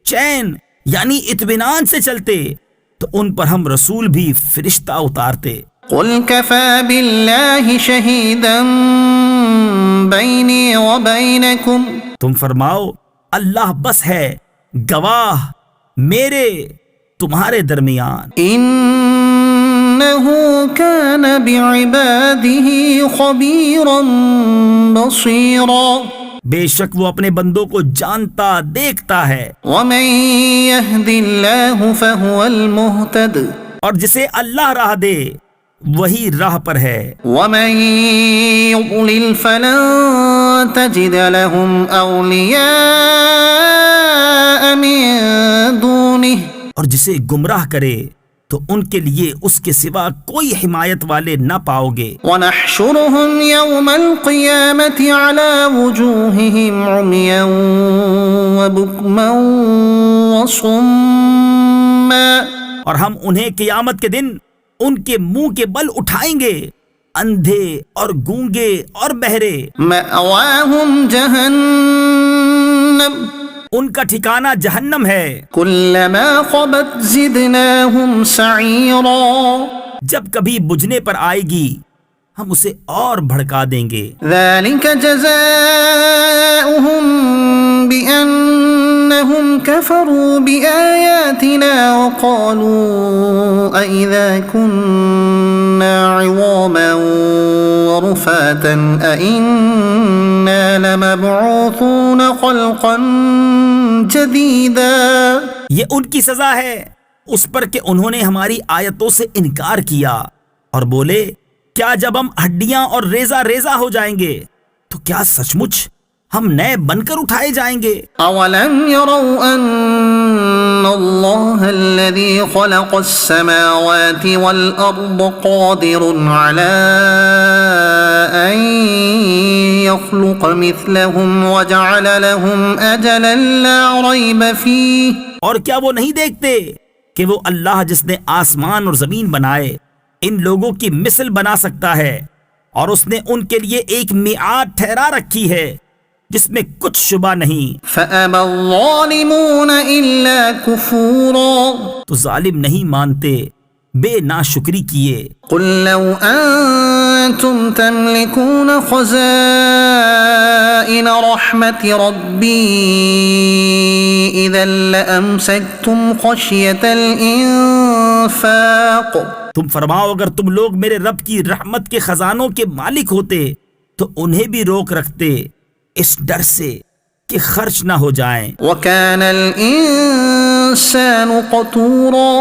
چین یعنی اطمینان سے چلتے تو ان پر ہم رسول بھی فرشتہ اتارتے. قل كفى بالله شهيدا بيني وبينكم. تم فرماؤ اللہ بس ہے گواہ میرے تمہارے درمیان. إنه كان بعباده خبيرا بصيرا. بے شک وہ اپنے بندوں کو جانتا دیکھتا ہے. ومن يهد الله فهو المهتد. اور جسے اللہ راہ دے وہی راہ پر ہے. ومن يضلل فلن تجد لهم أولياء من دونه. اور جسے گمراہ کرے تو ان کے لیے اس کے سوا کوئی حمایت والے نہ پاؤ گے. ونحشرهم يوم القيامة على وجوههم عميا وبكما وصما. اور ہم انہیں قیامت کے دن ان کے منہ کے بل اٹھائیں گے اندھے اور گونگے اور بہرے. مأواهم جهنم. ان کا ٹھکانہ جہنم ہے. كلما خبت زدناهم سعيرا. جب کبھی بجھنے پر آئے گی ہم اسے اور بھڑکا دیں گے. ذلك جزاؤهم بأنهم كفروا بآياتنا وقالوا أئذا كنا عظاما ورفاتا أئنا لمبعوثون خلقا جديدا. یہ ان کی سزا ہے اس پر کہ انہوں نے ہماری آیتوں سے انکار کیا اور بولے کیا جب ہم ہڈیاں اور ریزہ ریزہ ہو جائیں گے تو کیا سچ مچ ہم نئے بن کر اٹھائے جائیں گے. اولم يروا ان اللہ الذي خلق السماوات والارض قادر على ان يخلق مثلهم وجعل لهم اجلا لا ريب فيه. اور کیا وہ نہیں دیکھتے کہ وہ اللہ جس نے آسمان اور زمین بنائے ان لوگوں کی مثل بنا سکتا ہے اور اس نے ان کے لیے ایک میعاد ٹھہرا رکھی ہے جس میں کچھ شبہ نہیں. فأبى الظالمون إلا كفورا. تو ظالم نہیں مانتے بے ناشکری کیے. قل لو أنتم تملكون خزائن رحمة ربي إذا لأمسكتم خشية الإنفاق. تم فرماؤ اگر تم لوگ میرے رب کی رحمت کے خزانوں کے مالک ہوتے تو انہیں بھی روک رکھتے اس ڈر سے کہ خرچ نہ ہو جائیں. وَكَانَ الْإِنسَانُ قَتُورًا.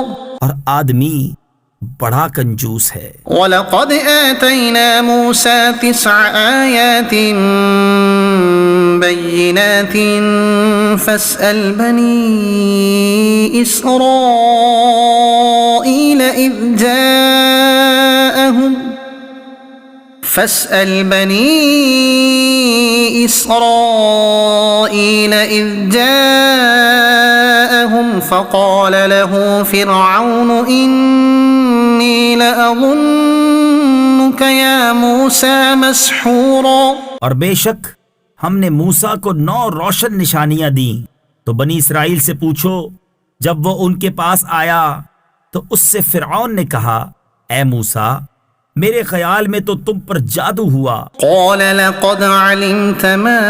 اور آدمی بڑا کنجوس ہے. وَلَقَدْ آتَيْنَا مُوسَى 9 آيَاتٍ بَيِّنَاتٍ فَاسْأَلْ بَنِي إِسْرَائِيلَ إذ جاءهم فقال له فرعون إني لأظنك يا موسى مسحورا. اور بے شک ہم نے موسیٰ کو 9 روشن نشانیاں دیں تو بنی اسرائیل سے پوچھو. جب وہ ان کے پاس آیا تو اس سے فرعون نے کہا اے موسیٰ میرے خیال میں تو تم پر جادو ہوا. قال لقد علمت ما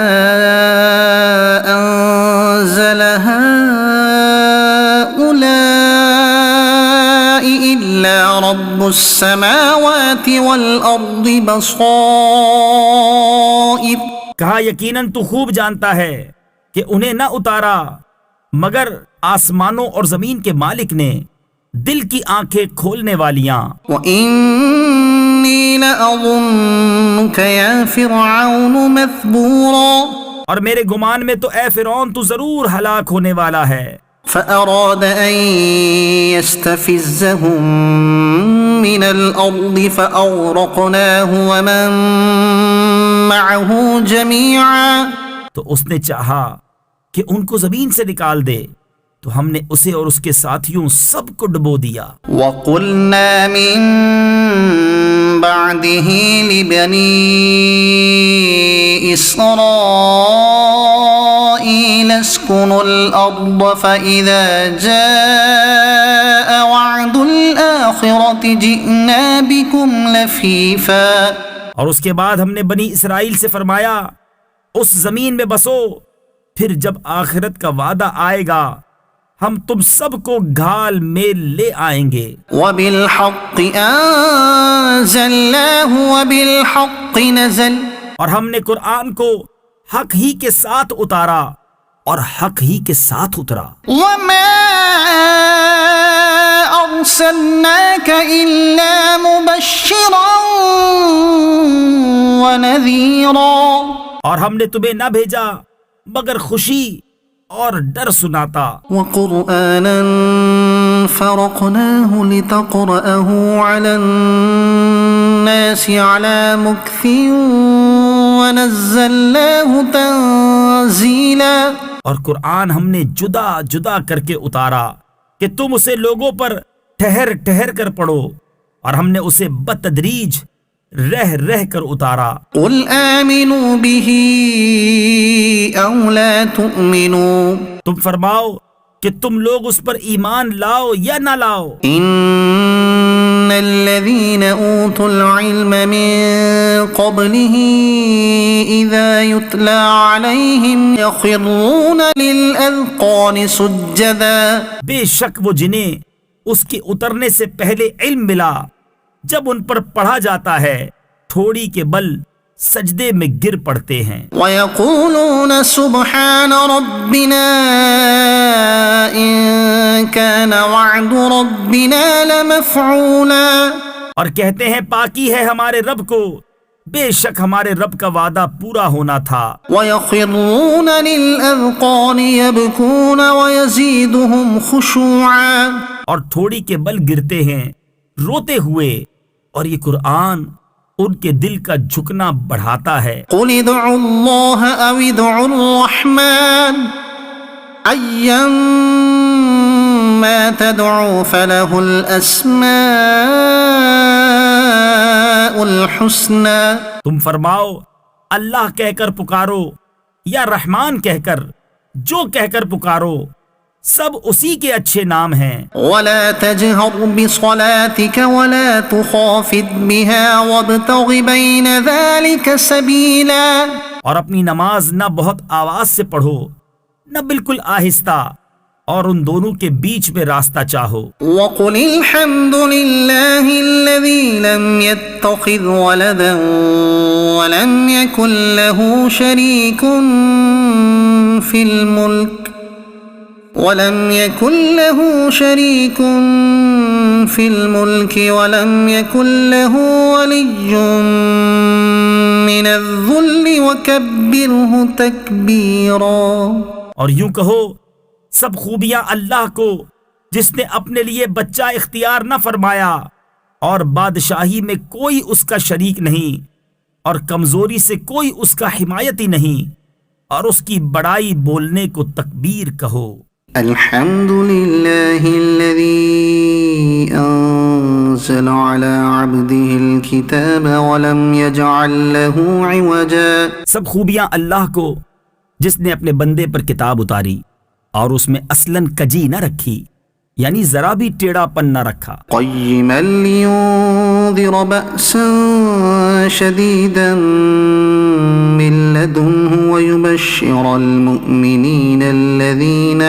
أنزل هؤلاء إلا رب السماوات والأرض بصائر. کہا یقیناً تو خوب جانتا ہے کہ انہیں نہ اتارا مگر آسمانوں اور زمین کے مالک نے دل کی آنکھیں کھولنے والیاں. وَإِنِّي لَأَظُنُّكَ يَا فِرْعَوْنُ مَثْبُورًا. اور میرے گمان میں تو اے فرعون تو ضرور ہلاک ہونے والا ہے. فَأَرَادَ أَن يَسْتَفِزَّهُم من الأرض فأغرقناه ومن معه جميعا. تو اس نے چاہا کہ ان کو زمین سے نکال دے تو ہم نے اسے اور اس کے ساتھیوں سب کو ڈبو دیا. وقلنا من بعده لبني إسرائيل اسكنوا الأرض فإذا جاء وعد الآخرة جئنا بكم لفيفا. اور اس کے بعد ہم نے بنی اسرائیل سے فرمایا اس زمین میں بسو، پھر جب آخرت کا وعدہ آئے گا ہم تم سب کو گھال میں لے آئیں گے. وبالحق أنزلناه وبالحق نزل. اور ہم نے قرآن کو حق ہی کے ساتھ اتارا اور حق ہی کے ساتھ اترا. وما أرسلناك إلا مبشرا ونذيرا. اور ہم نے تمہیں نہ بھیجا مگر خوشی اور ڈر سناتا. وقرآنا فرقناه لتقرأه على الناس على مكث ونزلناه تنزيلا. اور قرآن ہم نے جدا جدا کر کے اتارا کہ تم اسے لوگوں پر ٹھہر ٹھہر کر پڑھو، اور ہم نے اسے بتدریج رہ رہ کر اتارا. قل آمنوا به أو لا تؤمنوا. تم فرماؤ کہ تم لوگ اس پر ایمان لاؤ یا نہ لاؤ. إن الذين أوتوا العلم من قبله إذا يتلى عليهم يخرون للأذقان سجدا. بے شک وہ جنہیں اس کے اترنے سے پہلے علم ملا جب ان پر پڑھا جاتا ہے تھوڑی کے بل سجدے میں گر پڑتے ہیں. ويقولون سبحان ربنا إن كان وعد ربنا لمفعولا. اور کہتے ہیں پاکی ہے ہمارے رب کو، بے شک ہمارے رب کا وعدہ پورا ہونا تھا. ويخرون للأذقان يبكون ويزيدهم خشوعا. اور تھوڑی کے بل گرتے ہیں روتے ہوئے، اور یہ قرآن ان کے دل کا جھکنا بڑھاتا ہے. قل ادعوا الله أو ادعوا الرحمن أيما تدعوا فله الأسماء الحسنى. تم فرماؤ اللہ کہہ کر پکارو یا رحمان کہہ کر، جو کہہ کر پکارو سب اسی کے اچھے نام ہیں. ولا تجهر بصلاتك ولا تخافت بها وابتغ بين ذلك سبيلا. اور اپنی نماز نہ بہت آواز سے پڑھو نہ بالکل آہستہ، اور ان دونوں کے بیچ میں راستہ چاہو. وقل الحمد لله الذي لم يتخذ ولدا ولم يكن له شريك في الملك ولم يكن له له ولي من الذل وكبره تكبيرا. اور یوں کہو سب خوبیاں اللہ کو جس نے اپنے لیے بچہ اختیار نہ فرمایا اور بادشاہی میں کوئی اس کا شریک نہیں اور کمزوری سے کوئی اس کا حمایتی نہیں، اور اس کی بڑائی بولنے کو تکبیر کہو. الحمد لله الذي أنزل على عبده الكتاب ولم يجعل له عوجا. سب خوبیاں اللہ کو جس نے اپنے بندے پر کتاب اتاری اور اس میں اصلاً کجی نہ رکھی، یعنی ذرا بھی ٹیڑھا پن نہ رکھا. قيما لينذر بأسا شديدا من لدنه ويبشر المؤمنين الذين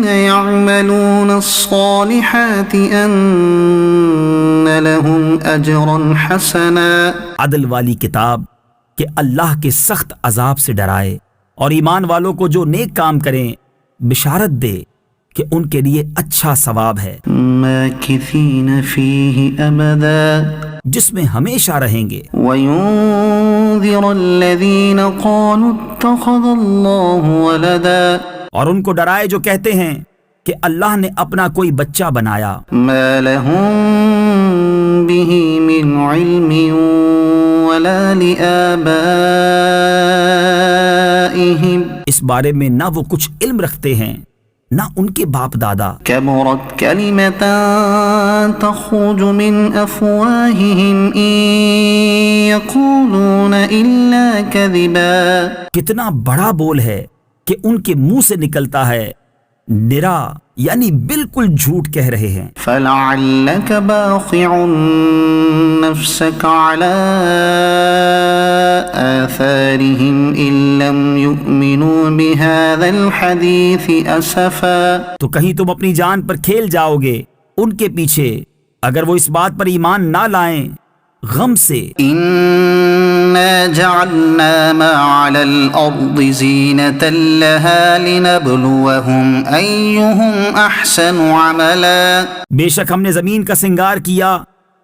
يعملون الصالحات أن لهم أجرا حسنا. عدل والی کتاب کہ اللہ کے سخت عذاب سے ڈرائے، اور ایمان والوں کو جو نیک کام کریں بشارت دے کہ ان کے لیے اچھا ثواب ہے، ماکثین فیہ ابدا، جس میں ہمیشہ رہیں گے. وینذر الذین قالوا اتخذ اللہ ولدا، اور ان کو ڈرائے جو کہتے ہیں کہ اللہ نے اپنا کوئی بچہ بنایا. ما لهم به من علم ولا لآبائهم اس بارے میں نہ وہ کچھ علم رکھتے ہیں نہ ان کے باپ دادا. كبرت كلمة تخرج من أفواههم إن يقولون إلا كذبا. کتنا بڑا بول ہے کہ ان کے منہ سے نکلتا ہے، نرا یعنی بالکل جھوٹ کہہ رہے ہیں. فلعلك باخع نفسك على آثارهم إن لم يؤمنوا بهذا الحديث أسفا. تو کہیں تم اپنی جان پر کھیل جاؤ گے ان کے پیچھے اگر وہ اس بات پر ایمان نہ لائیں غم سے. إنا جعلنا ما على الأرض زينة لها لنبلوهم أيهم أحسن عملا. بے شک ہم نے زمین کا سنگار کیا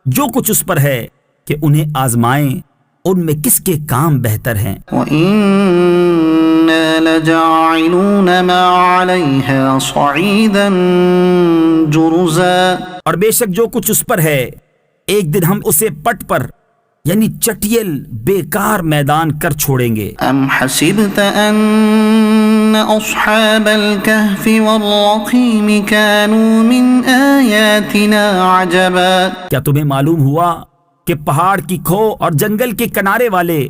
جو کچھ اس پر ہے کہ انہیں آزمائیں ان میں کس کے کام بہتر ہیں. وإنا لجاعلون ما عليها صعيدا جرزا. اور بے شک جو کچھ اس پر ہے ایک دن ہم اسے پٹ پر یعنی چٹیل بیکار میدان کر چھوڑیں گے. ام حسبت ان اصحاب الكهف والرقيم كانوا من آياتنا عجبا. کیا تمہیں معلوم ہوا کہ پہاڑ کی کھو اور جنگل کے کنارے والے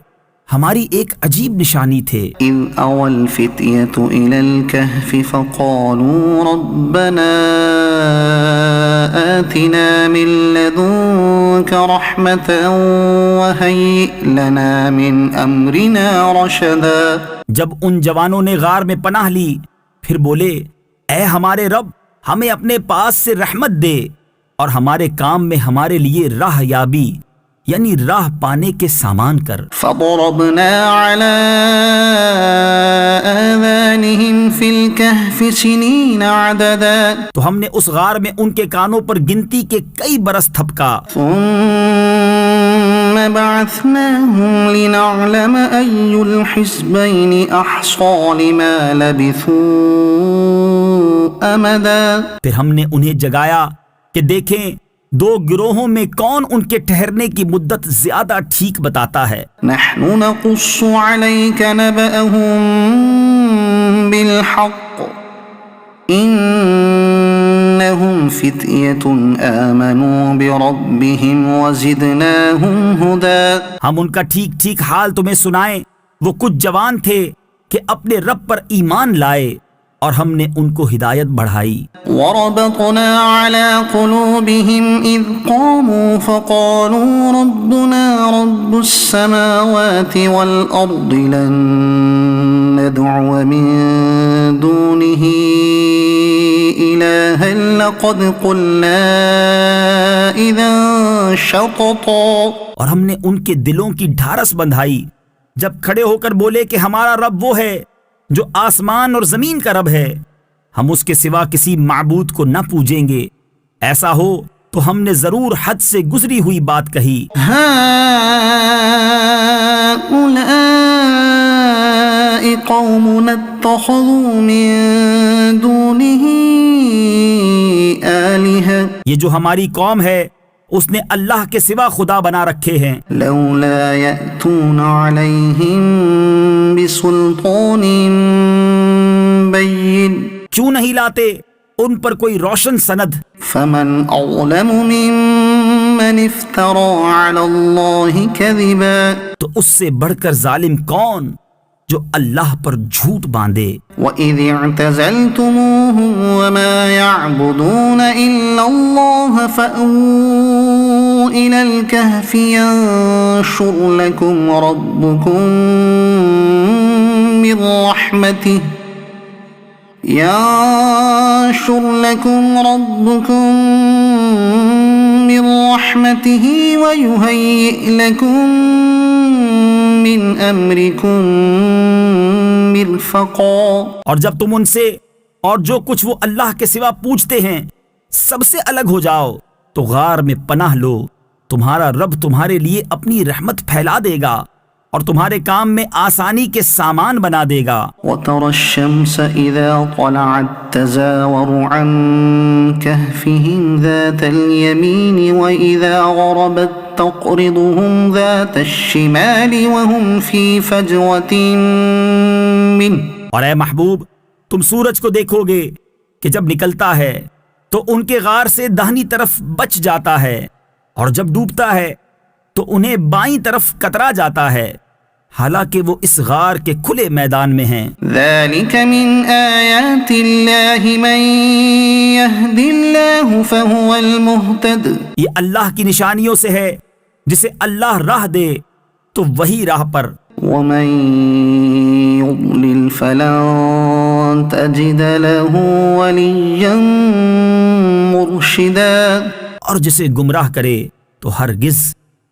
ہماری ایک عجیب نشانی تھے. اذ اوى الفتية الى الكهف فقالوا ربنا آتنا من لدنك رحمة وهيئ لنا من امرنا رشدا. جب ان جوانوں نے غار میں پناہ لی پھر بولے اے ہمارے رب ہمیں اپنے پاس سے رحمت دے اور ہمارے کام میں ہمارے لیے راہ یابی یعنی راہ پانے کے سامان کر. فضربنا على آذانهم في الكهف سنين عددا. تو ہم نے اس غار میں ان کے کانوں پر گنتی کے کئی برس تھپکا. ثم بعثناهم لنعلم أي الحزبين أحصى لما لبثوا أمدا. پھر ہم نے انہیں جگایا کہ دیکھیں دو گروہوں میں کون ان کے ٹھہرنے کی مدت زیادہ ٹھیک بتاتا ہے. نحن نقص عليك نبأهم بالحق إنهم فتية آمنوا بربهم وزدناهم هدى. ہم ان کا ٹھیک ٹھیک حال تمہیں سنائیں. وہ کچھ جوان تھے کہ اپنے رب پر ایمان لائے اور ہم نے ان کو ہدایت بڑھائی. وربطنا على قلوبهم إذ قاموا فقالوا ربنا رب السماوات والأرض لن ندعو من دونه إلها لقد قلنا إذا شططا. اور ہم نے ان کے دلوں کی ڈھارس بندھائی جب کھڑے ہو کر بولے کہ ہمارا رب وہ ہے جو آسمان اور زمین کا رب ہے، ہم اس کے سوا کسی معبود کو نہ پوجیں گے. ایسا ہو تو ہم نے ضرور حد سے گزری ہوئی بات کہی. هؤلاء قومنا اتخذوا من دونه آلهة. یہ جو ہماری قوم ہے اس نے اللہ کے سوا خدا بنا رکھے ہیں. لولا يأتون عليهم بسلطان بين. کیوں نہیں لاتے ان پر کوئی روشن سند. فمن أظلم ممن افترى على الله كذبا. تو اس سے بڑھ کر ظالم کون جو اللہ پر جھوٹ باندھے. وَإِذِ اعْتَزَلْتُمُوهُمْ وَمَا يَعْبُدُونَ إِلَّا اللَّهَ فَأْوُوا إِلَى الْكَهْفِ يَنشُرْ لَكُمْ رَبُّكُمْ مِنْ رَحْمَتِهِ وَيُهَيِّئْ لَكُمْ من امرکم مرفقا. اور جب تم ان سے اور جو کچھ وہ اللہ کے سوا پوچھتے ہیں سب سے الگ ہو جاؤ تو غار میں پناہ لو، تمہارا رب تمہارے لیے اپنی رحمت پھیلا دے گا اور تمہارے کام میں آسانی کے سامان بنا دے گا. وترى الشمس إذا طلعت تزاور عن كهفهم ذات اليمين وإذا غربت تقرضهم ذات الشمال وهم في فجوة منه. اور اے محبوب تم سورج کو دیکھو گے کہ جب نکلتا ہے تو ان کے غار سے داہنی طرف بچ جاتا ہے اور جب ڈوبتا ہے تو انہیں بائیں طرف کترا جاتا ہے حالانکہ وہ اس غار کے کھلے میدان میں ہیں. ذلك من آیات اللہ من یہد اللہ فہو المہتد. یہ اللہ کی نشانیوں سے ہے جسے اللہ راہ دے تو وہی راہ پر. ومن يضلل فلن تجد له وليا مرشدا. اور جسے گمراہ کرے تو ہرگز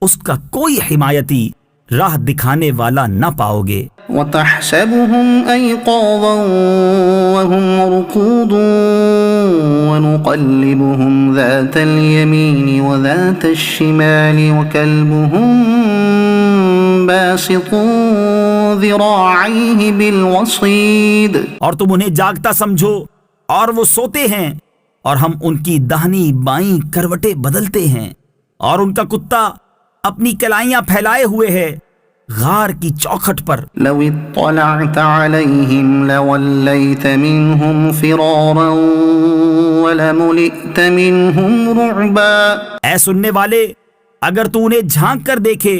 اس کا کوئی حمایتی راہ دکھانے والا نہ پاؤ گے. وتحسبهم أيقاظا وهم رقود ونقلبهم ذات اليمين وذات الشمال وكلبهم باسط ذراعيه بالوصيد. اور تم انہیں جاگتا سمجھو اور وہ سوتے ہیں اور ہم ان کی داہنی بائیں کروٹیں بدلتے ہیں اور ان کا کتا اپنی کلائیاں پھیلائے ہوئے ہے غار کی چوکھٹ پر. لو اطلعت عليهم لوليت منهم فرارا ولملئت منهم رعبا. اے سننے والے اگر تو انہیں جھانک کر دیکھے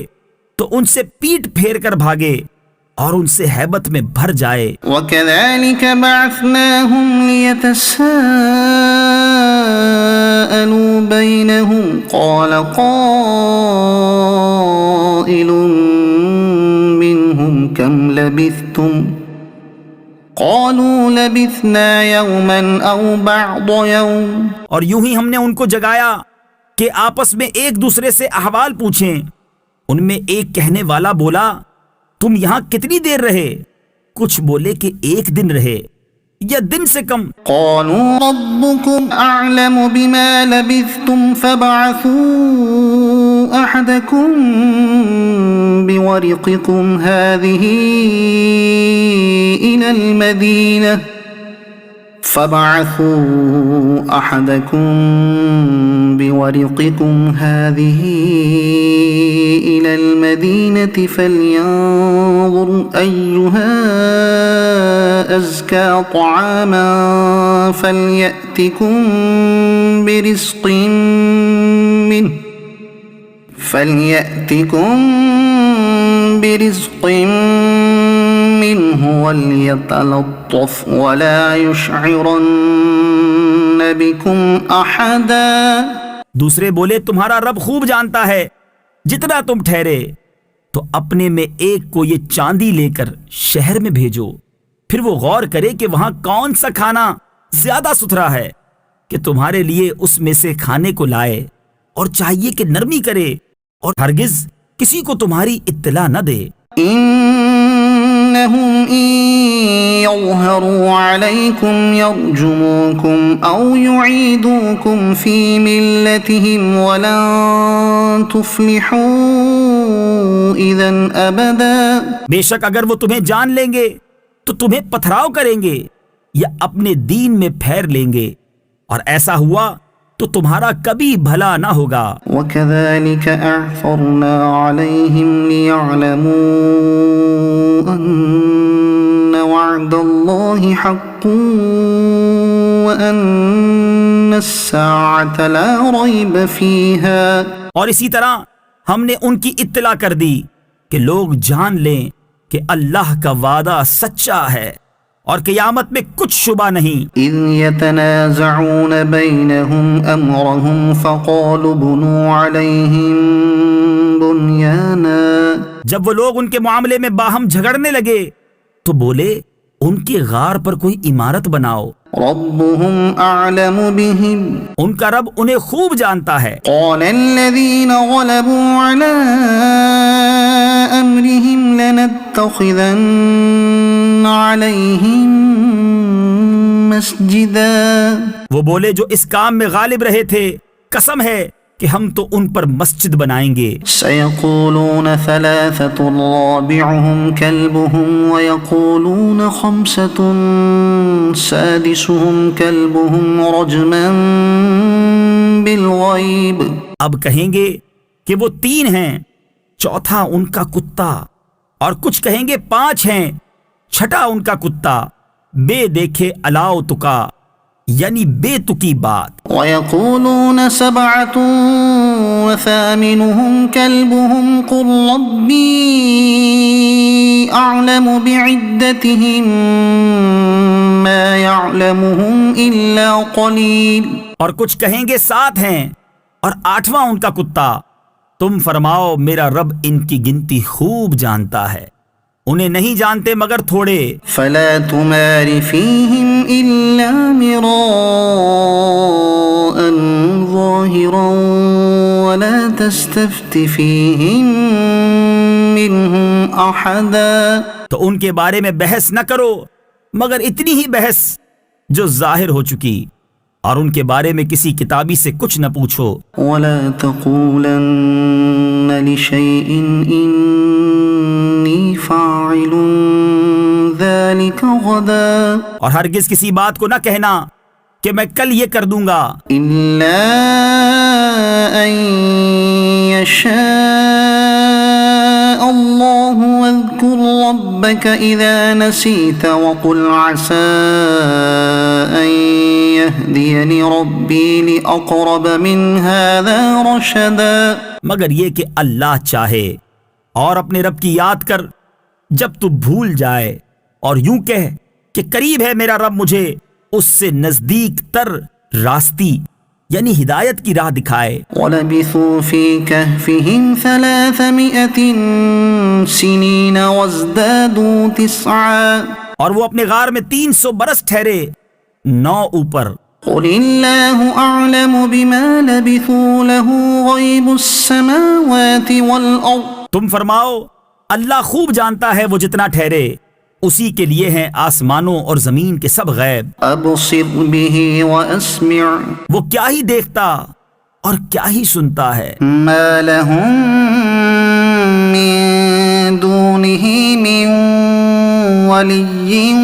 تو ان سے پیٹ پھیر کر بھاگے اور ان سے ہیبت میں بھر جائے. وكذلك بعثناهم ليتساءلوا بينهم قال قائل منهم كم لبثتم قالوا لبثنا يوما أو بعض يوم. اور یوں ہی ہم نے ان کو جگایا کہ آپس میں ایک دوسرے سے احوال پوچھیں. ان میں ایک کہنے والا بولا تم یہاں کتنی دیر رہے؟ کچھ بولے کہ ایک دن رہے یا دن سے کم. قالوا ربكم أعلم بما لبثتم فابعثوا أحدكم بورقكم هذه إلى المدينة فابعثوا أحدكم بورقكم هذه إلى المدينة فلينظر أيها أزكى طعاما فليأتكم برزق منه وليتلطف ولا يشعرن بكم أحدا. دوسرے بولے تمہارا رب خوب جانتا ہے جتنا تم ٹھہرے تو اپنے میں ایک کو یہ چاندی لے کر شہر میں بھیجو پھر وہ غور کرے کہ وہاں کون سا کھانا زیادہ ستھرا ہے کہ تمہارے لیے اس میں سے کھانے کو لائے اور چاہیے کہ نرمی کرے اور ہرگز کسی کو تمہاری اطلاع نہ دے. إنهم إن يظهروا عليكم يرجموكم أو يعيدوكم في ملتهم ولن تفلحوا إذا أبدا. بے شک اگر وہ تمہیں جان لیں گے تو تمہیں پتھراؤ کریں گے یا اپنے دین میں پھیر لیں گے اور ایسا ہوا تو تمہارا کبھی بھلا نہ ہوگا. وَكَذَلِكَ أَعْثَرْنَا عَلَيْهِمْ لِيَعْلَمُوا أَنَّ وَعْدَ اللَّهِ حَقٌّ وَأَنَّ السَّاعَةَ لَا رَيْبَ فِيهَا. اور اسی طرح ہم نے ان کی اطلاع کر دی کہ لوگ جان لیں کہ اللہ کا وعدہ سچا ہے اور قیامت میں کچھ شبہ نہیں. اذ يتنازعون بينهم امرهم فقالوا بنوا عليهم بنيانا. جب وہ لوگ ان کے معاملے میں باہم جھگڑنے لگے تو بولے ان کے غار پر کوئی عمارت بناؤ. ربهم اعلم بهم. ان کا رب انہیں خوب جانتا ہے. قال الذين غلبوا على امرهم لنتخذن عليهم مسجدا. وہ بولے جو اس کام میں غالب رہے تھے قسم ہے کہ ہم تو ان پر مسجد بنائیں گے. سيقولون ثلاثة رابعهم كلبهم ويقولون خمسة سادسهم كلبهم رجما بالغيب. اب کہیں گے کہ وہ 3 ہیں، چوتھا ان کا کتا، اور کچھ کہیں گے 5 ہیں، چھٹا ان کا کتا، بے دیکھے الاؤ تکا، یعنی بے تکی بات. ويقولون 7 وثامنهم كلبهم قل ربي أعلم بعدتهم ما يعلمهم إلا قليل. اور کچھ کہیں گے 7 ہیں اور 8واں ان کا کتا. تم فرماؤ میرا رب ان کی گنتی خوب جانتا ہے، انہیں نہیں جانتے مگر تھوڑے. فلا تمار فيهم إلا مراء ظاهرا ولا تستفت فيهم منهم أحدا. تو ان کے بارے میں بحث نہ کرو مگر اتنی ہی بحث جو ظاہر ہو چکی، اور ان کے بارے میں کسی کتابی سے کچھ نہ پوچھو. ولا تقولن لشيء إني فاعل ذلك غدا. اور ہرگز کسی بات کو نہ کہنا کہ میں کل یہ کر دوں گا، إلا أن يشاء الله. واذكر ربك إذا نسيت وقل عسى أن يهديني ربي لأقرب من هذا رشدا. مگر یہ کہ اللہ چاہے، اور اپنے رب کی یاد کر جب تو بھول جائے، اور یوں کہہ کہ قریب ہے میرا رب مجھے اس سے نزدیک تر راستی یعنی ہدایت کی راہ دکھائے. ولبثوا في كهفهم 300 سنين وازدادوا 9. اور وہ اپنے غار میں 300 برس ٹھہرے 9 اوپر. قل الله أعلم بما لبثوا له غيب السماوات والأرض. تم فرماؤ اللہ خوب جانتا ہے وہ جتنا ٹھہرے، اسی کے لیے ہیں آسمانوں اور زمین کے سب غیب. أبصر به وأسمع وہ کیا ہی دیکھتا اور کیا ہی سنتا ہے. ما لهم من دونه من ولي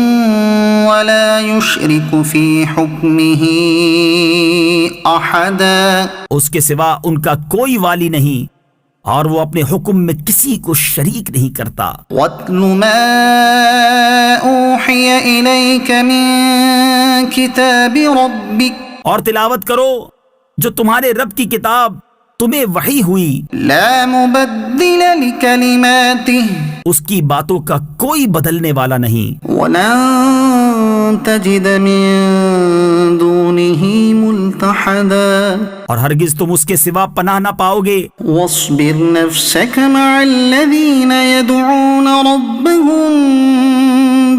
ولا يشرك في حكمه أحدا. اس کے سوا ان کا کوئی والی نہیں، اور وہ اپنے حکم میں کسی کو شریک نہیں کرتا. واتل ما أوحي إليك من كتاب ربك. اور تلاوت کرو جو تمہارے رب کی کتاب تمہیں وحی ہوئی، لا مبدل لكلماته. اس کی باتوں کا کوئی بدلنے والا نہیں. ولن تجد من دونه ملتحدا. اور ہرگز تم اس کے سوا پناہ نہ پاؤ گے. واصبر نفسك مع الذين يدعون ربهم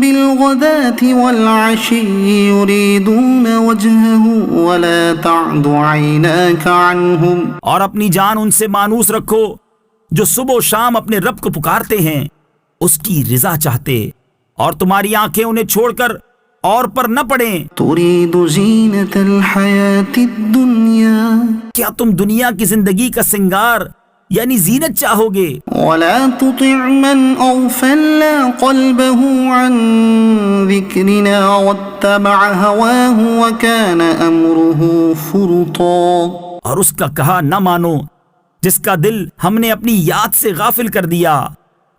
بالغداة والعشي يريدون وجهه ولا تعد عيناك عنهم. اور اپنی جان ان سے مانوس رکھو جو صبح و شام اپنے رب کو پکارتے ہیں اس کی رضا چاہتے، اور تمہاری آنکھیں انہیں چھوڑ کر اور پر نہ پڑیں. تريد زينة الحياة الدنيا. کیا تم دنیا کی زندگی کا سنگار یعنی زینت چاہو گے؟ ولا تطع من أغفلنا قلبه عن ذكرنا واتبع هواه وكان أمره فرطا. اور اس کا کہا نہ مانو جس کا دل ہم نے اپنی یاد سے غافل کر دیا،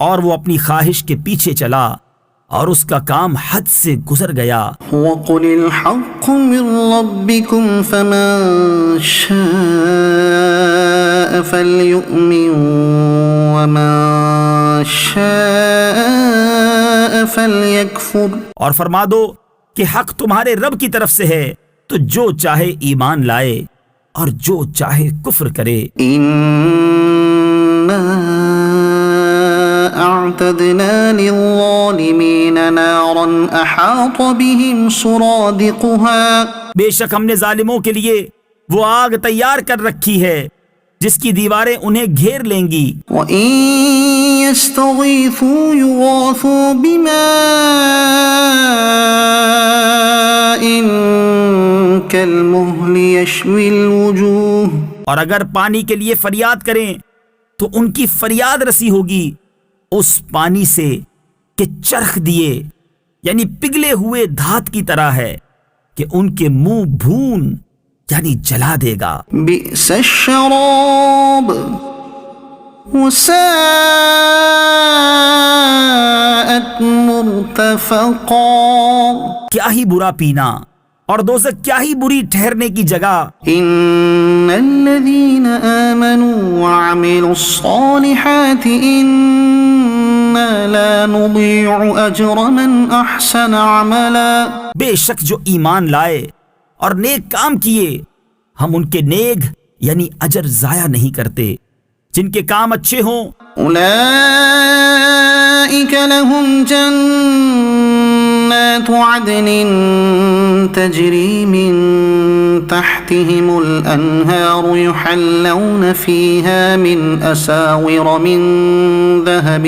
اور وہ اپنی خواہش کے پیچھے چلا، اور اس کا کام حد سے گزر گیا. وقل الحق من ربكم فمن شاء فليؤمن ومن شاء فليكفر. اور فرما دو کہ حق تمہارے رب کی طرف سے ہے، تو جو چاہے ایمان لائے اور جو چاہے کفر کرے. اعتدنا للظالمين نارا احاط بهم سرادقها. بے شک ہم نے ظالموں کے لیے وہ آگ تیار کر رکھی ہے جس کی دیواریں انہیں گھیر لیں گی. وَإِن يَسْتَغِيثُوا يُغَاثُوا بِمَاءٍ كَالْمُهْلِ يَشْوِي الْوُجُوهَ. اور اگر پانی کے لیے فریاد کریں تو ان کی فریاد رسی ہوگی اس پانی سے کہ چرخ دیے یعنی پگھلے ہوئے دھات کی طرح ہے کہ ان کے منہ بھون یعنی جلا دے گا. بئس الشراب وساءت مرتفقا. کیا ہی برا پینا اور دوزخ کیا ہی بری ٹھہرنے کی جگہ. ان الذين آمنوا وعملوا الصالحات انا لا نضيع اجر من احسن عملا. بے شک جو ایمان لائے اور نیک کام کیے ہم ان کے نیک یعنی اجر ضائع نہیں کرتے. جن کے کام اچھے ہوں اولئک لهم جنات عدن تجری من تحتهم الانہار يحلون فيها من اساور من ذهب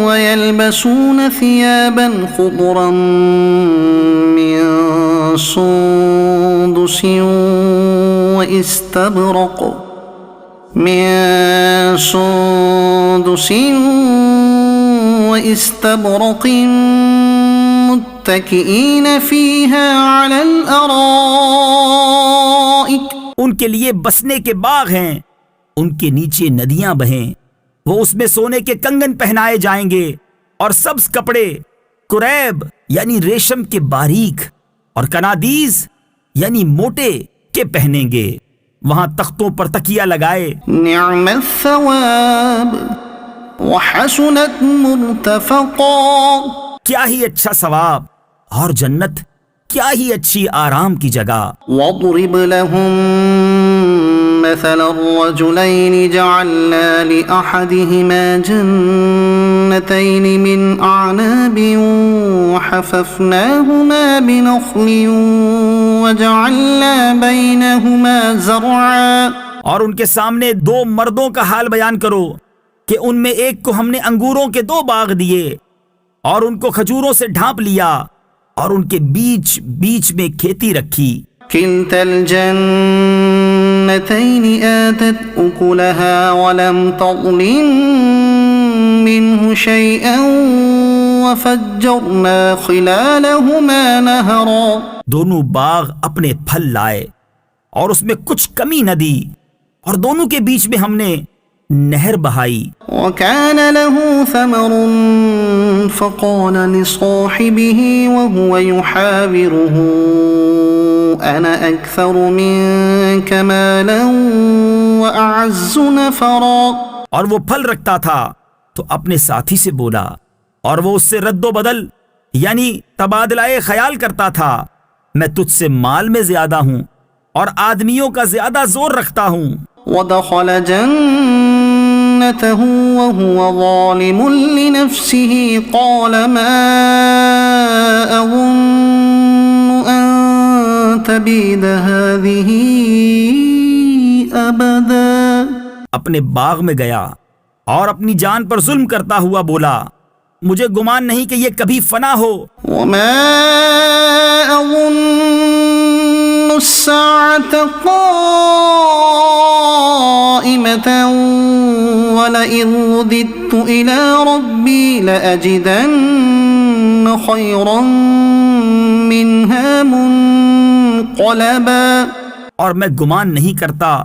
ويلبسون ثيابا خضرا من سندس واستبرق متكئين فيها على الارائك. ان کے لیے بسنے کے باغ ہیں، ان کے نیچے ندیاں بہیں، وہ اس میں سونے کے کنگن پہنائے جائیں گے اور سبز کپڑے کریب یعنی ریشم کے باریک اور کنادیز یعنی موٹے کے پہنیں گے. وہاں تختوں پر تکیہ لگائے. نعم الثواب وحسنت مرتفقا. کیا ہی اچھا ثواب اور جنت کیا ہی اچھی آرام کی جگہ. واضرب لهم مثل الرجلين جعلنا لأحدهما جنتين من أعناب وحففناهما بنخل وجعلنا بينهما زرعا. اور ان کے سامنے دو مردوں کا حال بیان کرو کہ ان میں ایک کو ہم نے انگوروں کے دو باغ دیے اور ان کو کھجوروں سے ڈھانپ لیا اور ان کے بیچ بیچ میں کھیتی رکھی. كلتا الجنتين آتت أكلها ولم تظلم منه شيئا وفجرنا خلالهما نهرا. دونوں باغ اپنے پھل لائے اور اس میں کچھ کمی نہ دی اور دونوں کے بیچ میں ہم نے نہر بہائی. وكان له ثمر فقال لصاحبه وهو يحاوره أنا أكثر منك مالا وأعز نفرا. اور وہ پھل رکھتا تھا تو اپنے ساتھی سے بولا اور وہ اس سے رد و بدل یعنی تبادلہ خیال کرتا تھا میں تجھ سے مال میں زیادہ ہوں اور آدمیوں کا زیادہ زور رکھتا ہوں. ودخل جنته وهو ظالم لنفسه قال ما أظن أن تبيد هذه أبدا. اپنے باغ میں گیا اور اپنی جان پر ظلم کرتا ہوا بولا مجھے گمان نہیں کہ یہ کبھی فنا ہو. وما أظن الساعة قائمة ولئن رددت إلى ربي لأجدن خيرا منها منقلبا. اور میں گمان نہیں کرتا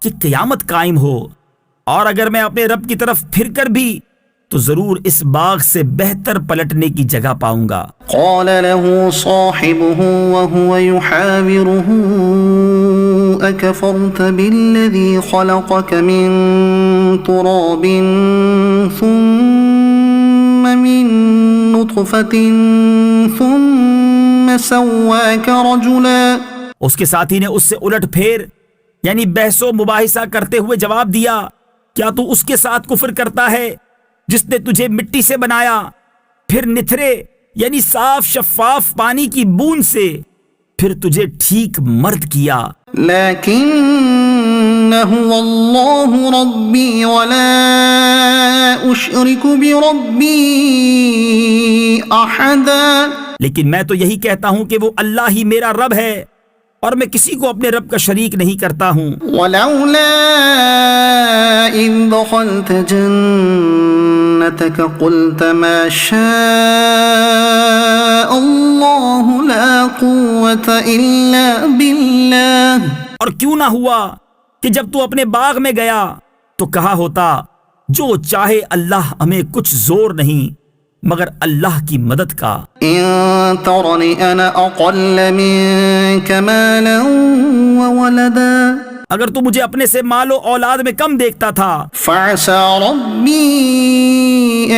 کہ قیامت قائم ہو اور اگر میں اپنے رب کی طرف پھر کر بھی تو ضرور اس باغ سے بہتر پلٹنے کی جگہ پاؤں گا. قال له صاحبه وهو يحاوره أكفرت بالذي خلقك من تراب ثم من نطفة ثم سواك رجلا. اس کے ساتھی نے اس سے الٹ پھیر یعنی بحث و مباحثہ کرتے ہوئے جواب دیا کیا تو اس کے ساتھ کفر کرتا ہے جس نے تجھے مٹی سے بنایا پھر نتھرے یعنی صاف شفاف پانی کی بوند سے، پھر تجھے ٹھیک مرد کیا. لكنه الله ربي ولا أشرك بربي أحدا. لیکن میں تو یہی کہتا ہوں کہ وہ اللہ ہی میرا رب ہے اور میں کسی کو اپنے رب کا شریک نہیں کرتا ہوں. ولولا إذ دخلت جنتك قلت ما شاء الله لا قوة إلا بالله. اور کیوں نہ ہوا کہ جب تو اپنے باغ میں گیا تو کہا ہوتا جو چاہے اللہ، ہمیں کچھ زور نہیں مگر اللہ کی مدد کا. إن ترني أنا أقل منك مالا وولدا. اگر تو مجھے اپنے سے مال و اولاد میں کم دیکھتا تھا فعسى ربي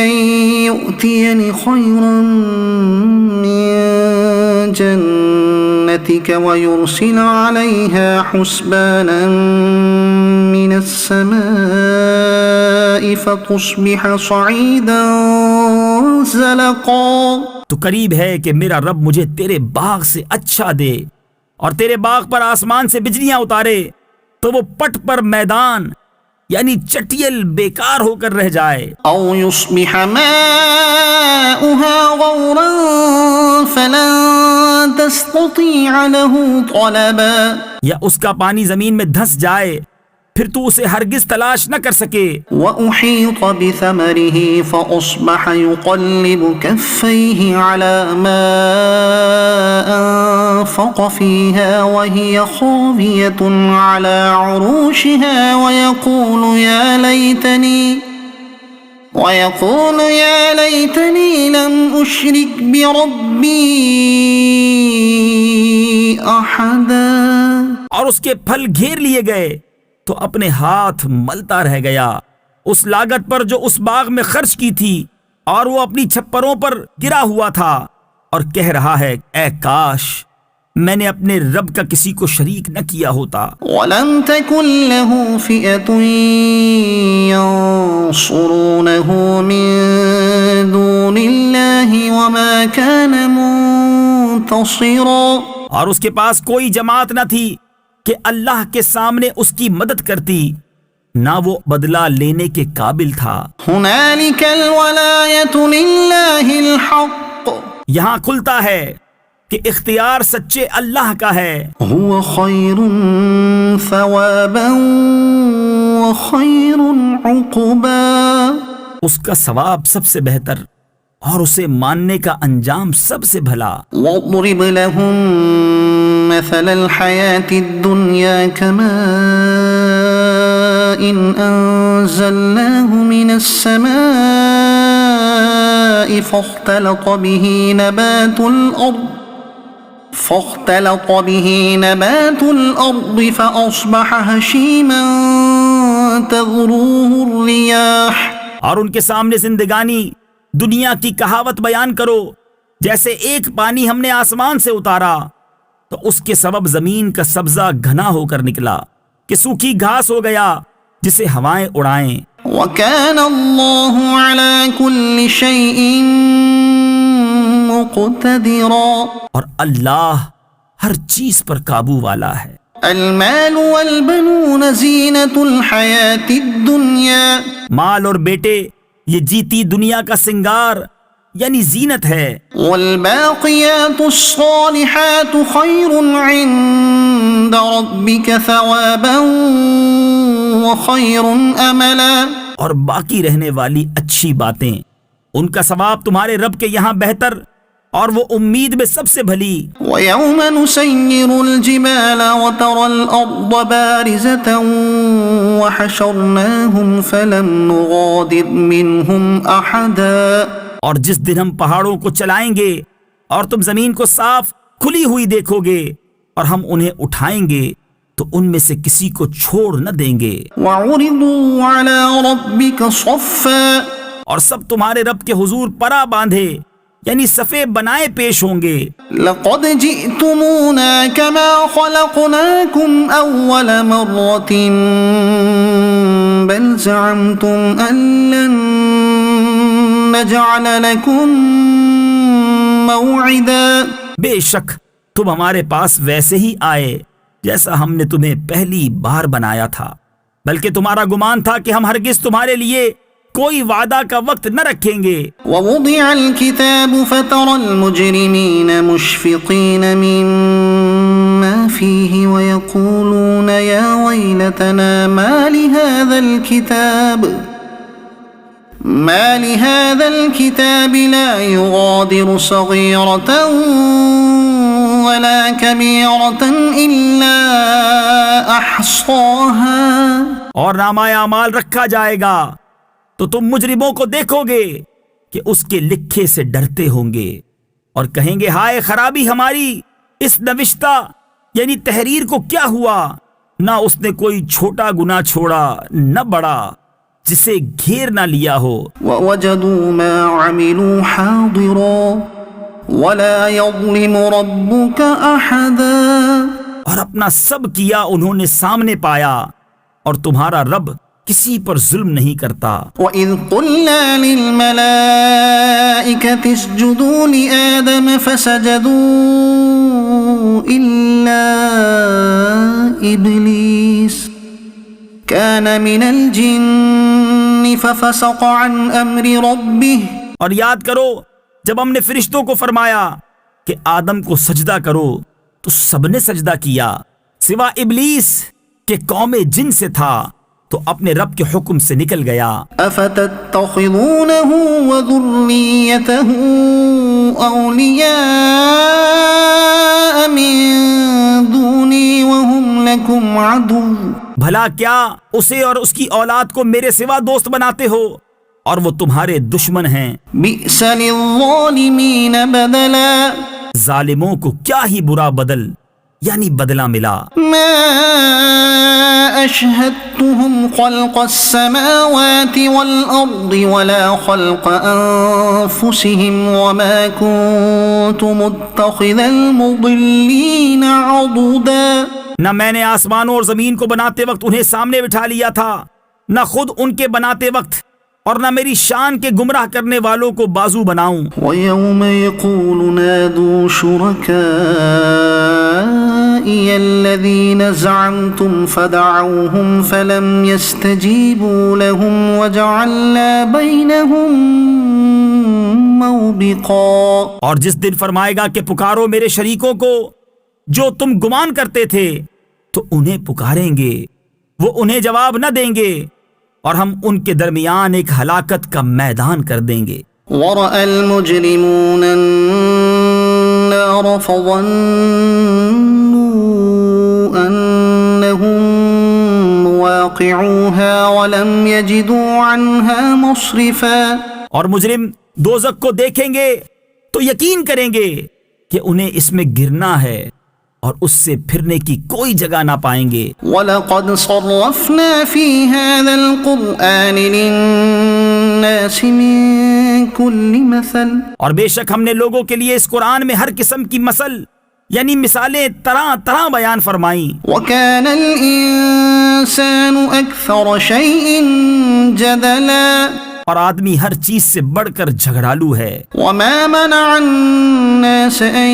أن يؤتيني خيرا من جنتك ويرسل عليها حسبانا من السماء فتصبح صعيدا زلقا. تو قریب ہے کہ میرا رب مجھے تیرے باغ سے اچھا دے اور تیرے باغ پر آسمان سے بجلیاں اتارے تو وہ پٹ پر میدان یعنی چٹیل بیکار ہو کر رہ جائے. أو يصبح ماؤها غورا فلن تستطيع له طلبا. یا اس کا پانی زمین میں دھس جائے پھر تو اسے ہرگز تلاش نہ کر سکے. وأحيط بثمره فأصبح يقلب كفيه على ما أنفق فيها وهي خاوية على عروشها ويقول يا ليتني لم أشرك بربي أحدا. اور اس کے پھل گھیر لیے گئے تو اپنے ہاتھ ملتا رہ گیا اس لاگت پر جو اس باغ میں خرچ کی تھی، اور وہ اپنی چھپروں پر گرا ہوا تھا اور کہہ رہا ہے اے کاش میں نے اپنے رب کا کسی کو شریک نہ کیا ہوتا. ولم تكن له فئة ينصرونه من دون الله وما كان منتصرا. اور اس کے پاس کوئی جماعت نہ تھی کہ اللہ کے سامنے اس کی مدد کرتی، نہ وہ بدلہ لینے کے قابل تھا. هنالك الولاية لله الحق. یہاں کھلتا ہے کہ اختیار سچے اللہ کا ہے. هو خير ثوابا وخير عقبا. اس کا ثواب سب سے بہتر اور اسے ماننے کا انجام سب سے بھلا. واضرب لهم مثل الحياة الدنيا كماء أنزلناه من السماء فاختلط به نبات الأرض فأصبح هشيما تذروه الرياح. اور ان کے سامنے زندگانی دنیا کی کہاوت بیان کرو جیسے ایک پانی ہم نے آسمان سے اتارا تو اس کے سبب زمین کا سبزہ گھنا ہو کر نکلا کہ سوکھی گھاس ہو گیا جسے ہوائیں اڑائیں. وَكَانَ اللَّهُ عَلَى كُلِّ شَيْءٍ مُقْتَدِرًا. اور اللہ ہر چیز پر قابو والا ہے. المال والبنون زینة الحیاة الدنیا. مال اور بیٹے یہ جیتی دنیا کا سنگار یعنی زینت ہے. والباقیات الصالحات خیر عند ربک ثوابا وخیر املا. اور باقی رہنے والی اچھی باتیں ان کا ثواب تمہارے رب کے یہاں بہتر اور وہ امید میں سب سے بھلی. وَيَوْمَ نُسَيِّرُ الْجِبَالَ وَتَرَى الْأَرْضَ بَارِزَةً وَحَشَرْنَاهُمْ فَلَمْ نُغَادِرْ مِنْهُمْ أَحَدًا. اور جس دن ہم پہاڑوں کو چلائیں گے اور تم زمین کو صاف کھلی ہوئی دیکھو گے اور ہم انہیں اٹھائیں گے تو ان میں سے کسی کو چھوڑ نہ دیں گے. وَعُرِضُوا عَلَى رَبِّكَ صَفًّا. اور سب تمہارے رب کے حضور پرا باندھے یعنی صفے بنائے پیش ہوں گے. لَقَدْ جِئْتُمُونَا كَمَا خَلَقْنَاكُمْ أَوَّلَ مَرَّةٍ بَلْ زَعَمْتُمْ أَن لَّن نَّجْعَلَ لَكُم بے شک تم ہمارے پاس ویسے ہی آئے جیسا ہم نے تمہیں پہلی بار بنایا تھا، بلکہ تمہارا گمان تھا کہ ہم ہرگز تمہارے لیے کوئی وعدہ کا وقت نہ رکھیں گے۔ ووضع الكتاب فترى المجرمين مشفقين مما فيه ويقولون يا ويلتنا ما لهذا الكتاب لا يغادر صغيرة ولا كبيرة إلا أحصاها۔ اور نامہ اعمال رکھا جائے گا تو تم مجرموں کو دیکھو گے کہ اس کے لکھے سے ڈرتے ہوں گے اور کہیں گے ہائے خرابی ہماری، اس نوشتہ یعنی تحریر کو کیا ہوا؟ نہ اس نے کوئی چھوٹا گناہ چھوڑا نہ بڑا جسے گھیر نہ لیا ہو۔ وَوَجَدُوا مَا عَمِلُوا حَاضِرًا وَلَا يَظْلِمُ رَبُّكَ أَحَدًا۔ اور اپنا سب کیا انہوں نے سامنے پایا، اور تمہارا رب کسی پر ظلم نہیں کرتا۔ وَإِذْ قُلْنَا لِلْمَلَائِكَةِ اسْجُدُوا لِآدَمَ فَسَجَدُوا إِلَّا إِبْلِيسَ كَانَ مِنَ الْجِنِّ فَفَسَقَ عَنْ أَمْرِ رَبِّهِ۔ اور یاد کرو جب ہم نے فرشتوں کو فرمایا کہ آدم کو سجدہ کرو تو سب نے سجدہ کیا سوا ابلیس کہ قوم جن سے تھا تو اپنے رب کے حکم سے نکل گیا۔ أَفَتَتَّخِذُونَهُ وَذُرِّيَّتَهُ أَوْلِيَاءَ مِن دُونِي وَهُمْ لَكُمْ عَدُوٌّ۔ بھلا کیا اسے اور اس کی اولاد کو میرے سوا دوست بناتے ہو اور وہ تمہارے دشمن ہیں۔ بِئْسَ لِلظَّالِمِينَ بَدَلًا۔ ظالموں کو کیا ہی برا بدل یعنی بدلہ ملا۔ مَا أَشْهَدتُّهُمْ خَلْقَ السَّمَاوَاتِ وَالْأَرْضِ وَلَا خَلْقَ أَنفُسِهِمْ وَمَا كُنتُ مُتَّخِذَ الْمُضِلِّينَ عَضُدًا۔ نہ میں نے آسمانوں اور زمین کو بناتے وقت انہیں سامنے بٹھا لیا تھا، نہ خود ان کے بناتے وقت، اور نہ میری شان کے گمراہ کرنے والوں کو بازو بناؤں۔ وَيَوْمَ يَقُولُ نَادُوا شُرَكَائِيَ الَّذِينَ زَعَمْتُمْ فَدَعَوْهُمْ فَلَمْ يَسْتَجِيبُوا لَهُمْ وَجَعَلْنَا بَيْنَهُمْ مَوْبِقًا۔ اور جس دن فرمائے گا کہ پکارو میرے شریکوں کو جو تم گمان کرتے تھے تو انہیں پکاریں گے، وہ انہیں جواب نہ دیں گے، اور ہم ان کے درمیان ایک ہلاکت کا میدان کر دیں گے۔ وَرَأَى الْمُجْرِمُونَ النَّارَ فَظَنُّوا أَنَّهُمْ مُوَاقِعُوهَا وَلَمْ يَجِدُوا عَنْهَا مُصْرِفًا۔ اور مجرم دوزخ کو دیکھیں گے تو یقین کریں گے کہ انہیں اس میں گرنا ہے اور اس سے پھرنے کی کوئی جگہ نہ پائیں گے۔ وَلَقَدْ صَرَّفْنَا فِي هَذَا الْقُرْآنِ لِلنَّاسِ مِنْ كُلِّ مَثَلٍ۔ اور بے شک ہم نے لوگوں کے لیے اس قرآن میں ہر قسم کی مثل یعنی مثالیں طرح طرح بیان فرمائیں۔ وَكَانَ الْإِنسَانُ أَكْثَرَ شَيْءٍ جَدَلًا۔ اور آدمی ہر چیز سے بڑھ کر جھگڑالو ہے۔ وَمَا مَنَعَ النَّاسَ أَن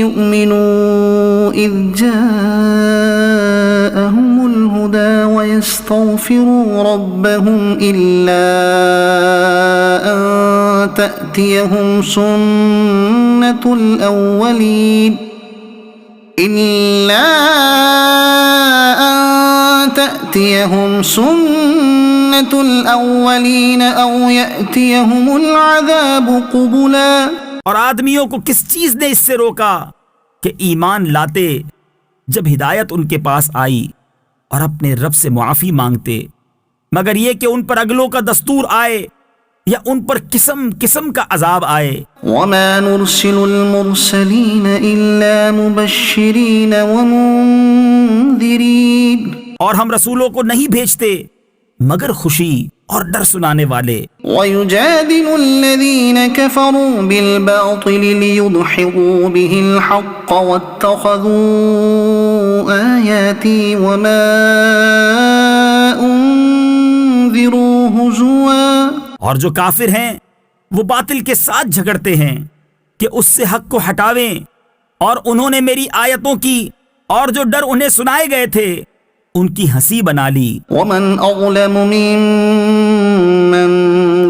يُؤْمِنُوا إِذْ جَاءَهُمُ الْهُدَى وَيَسْتَغْفِرُوا رَبَّهُمْ إِلَّا أَن تَأْتِيَهُمْ سُنَّةُ الْأَوَّلِينَ أَوْ يَأْتِيَهُمُ الْعَذَابُ قُبُلًا۔ اور آدمیوں کو کس چیز نے اس سے روکا کہ ایمان لاتے جب ہدایت ان کے پاس آئی اور اپنے رب سے معافی مانگتے، مگر یہ کہ ان پر اگلوں کا دستور آئے یا ان پر قسم قسم کا عذاب آئے۔ وَمَا نُرْسِلُ الْمُرْسَلِينَ إِلَّا مُبَشِّرِينَ وَمُنذِرِينَ۔ اور ہم رسولوں کو نہیں بھیجتے مگر خوشی اور ڈر سنانے والے۔ وَيُجَادِلُ الَّذِينَ كَفَرُوا بِالْبَاطِلِ لِيُدْحِضُوا بِهِ الْحَقَّ وَاتَّخَذُوا آيَاتِي وَمَا أُنذِرُوا هُزُوًا۔ اور جو کافر ہیں وہ باطل کے ساتھ جھگڑتے ہیں کہ اس سے حق کو ہٹاویں، اور انہوں نے میری آیتوں کی اور جو ڈر انہیں سنائے گئے تھے ان کی ہنسی بنا لی۔ ومن أظلم ممن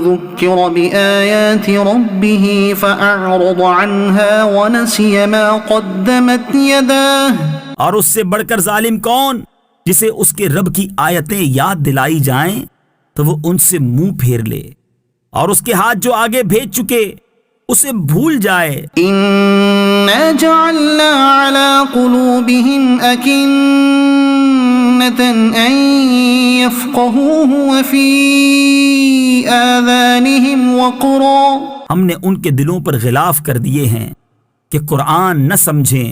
ذكر بآيات ربه فأعرض عنها ونسي ما قدمت يداه۔ اور اس سے بڑھ کر ظالم کون جسے اس کے رب کی آیتیں یاد دلائی جائیں تو وہ ان سے منہ پھیر لے، اور اس کے ہاتھ جو آگے بھیج چکے اسے بھول جائے۔ إنا جعلنا على قلوبهم أكنة أن يفقهوه وفي آذانهم وقرا۔ ہم نے ان کے دلوں پر غلاف کر دیے ہیں کہ قرآن نہ سمجھیں،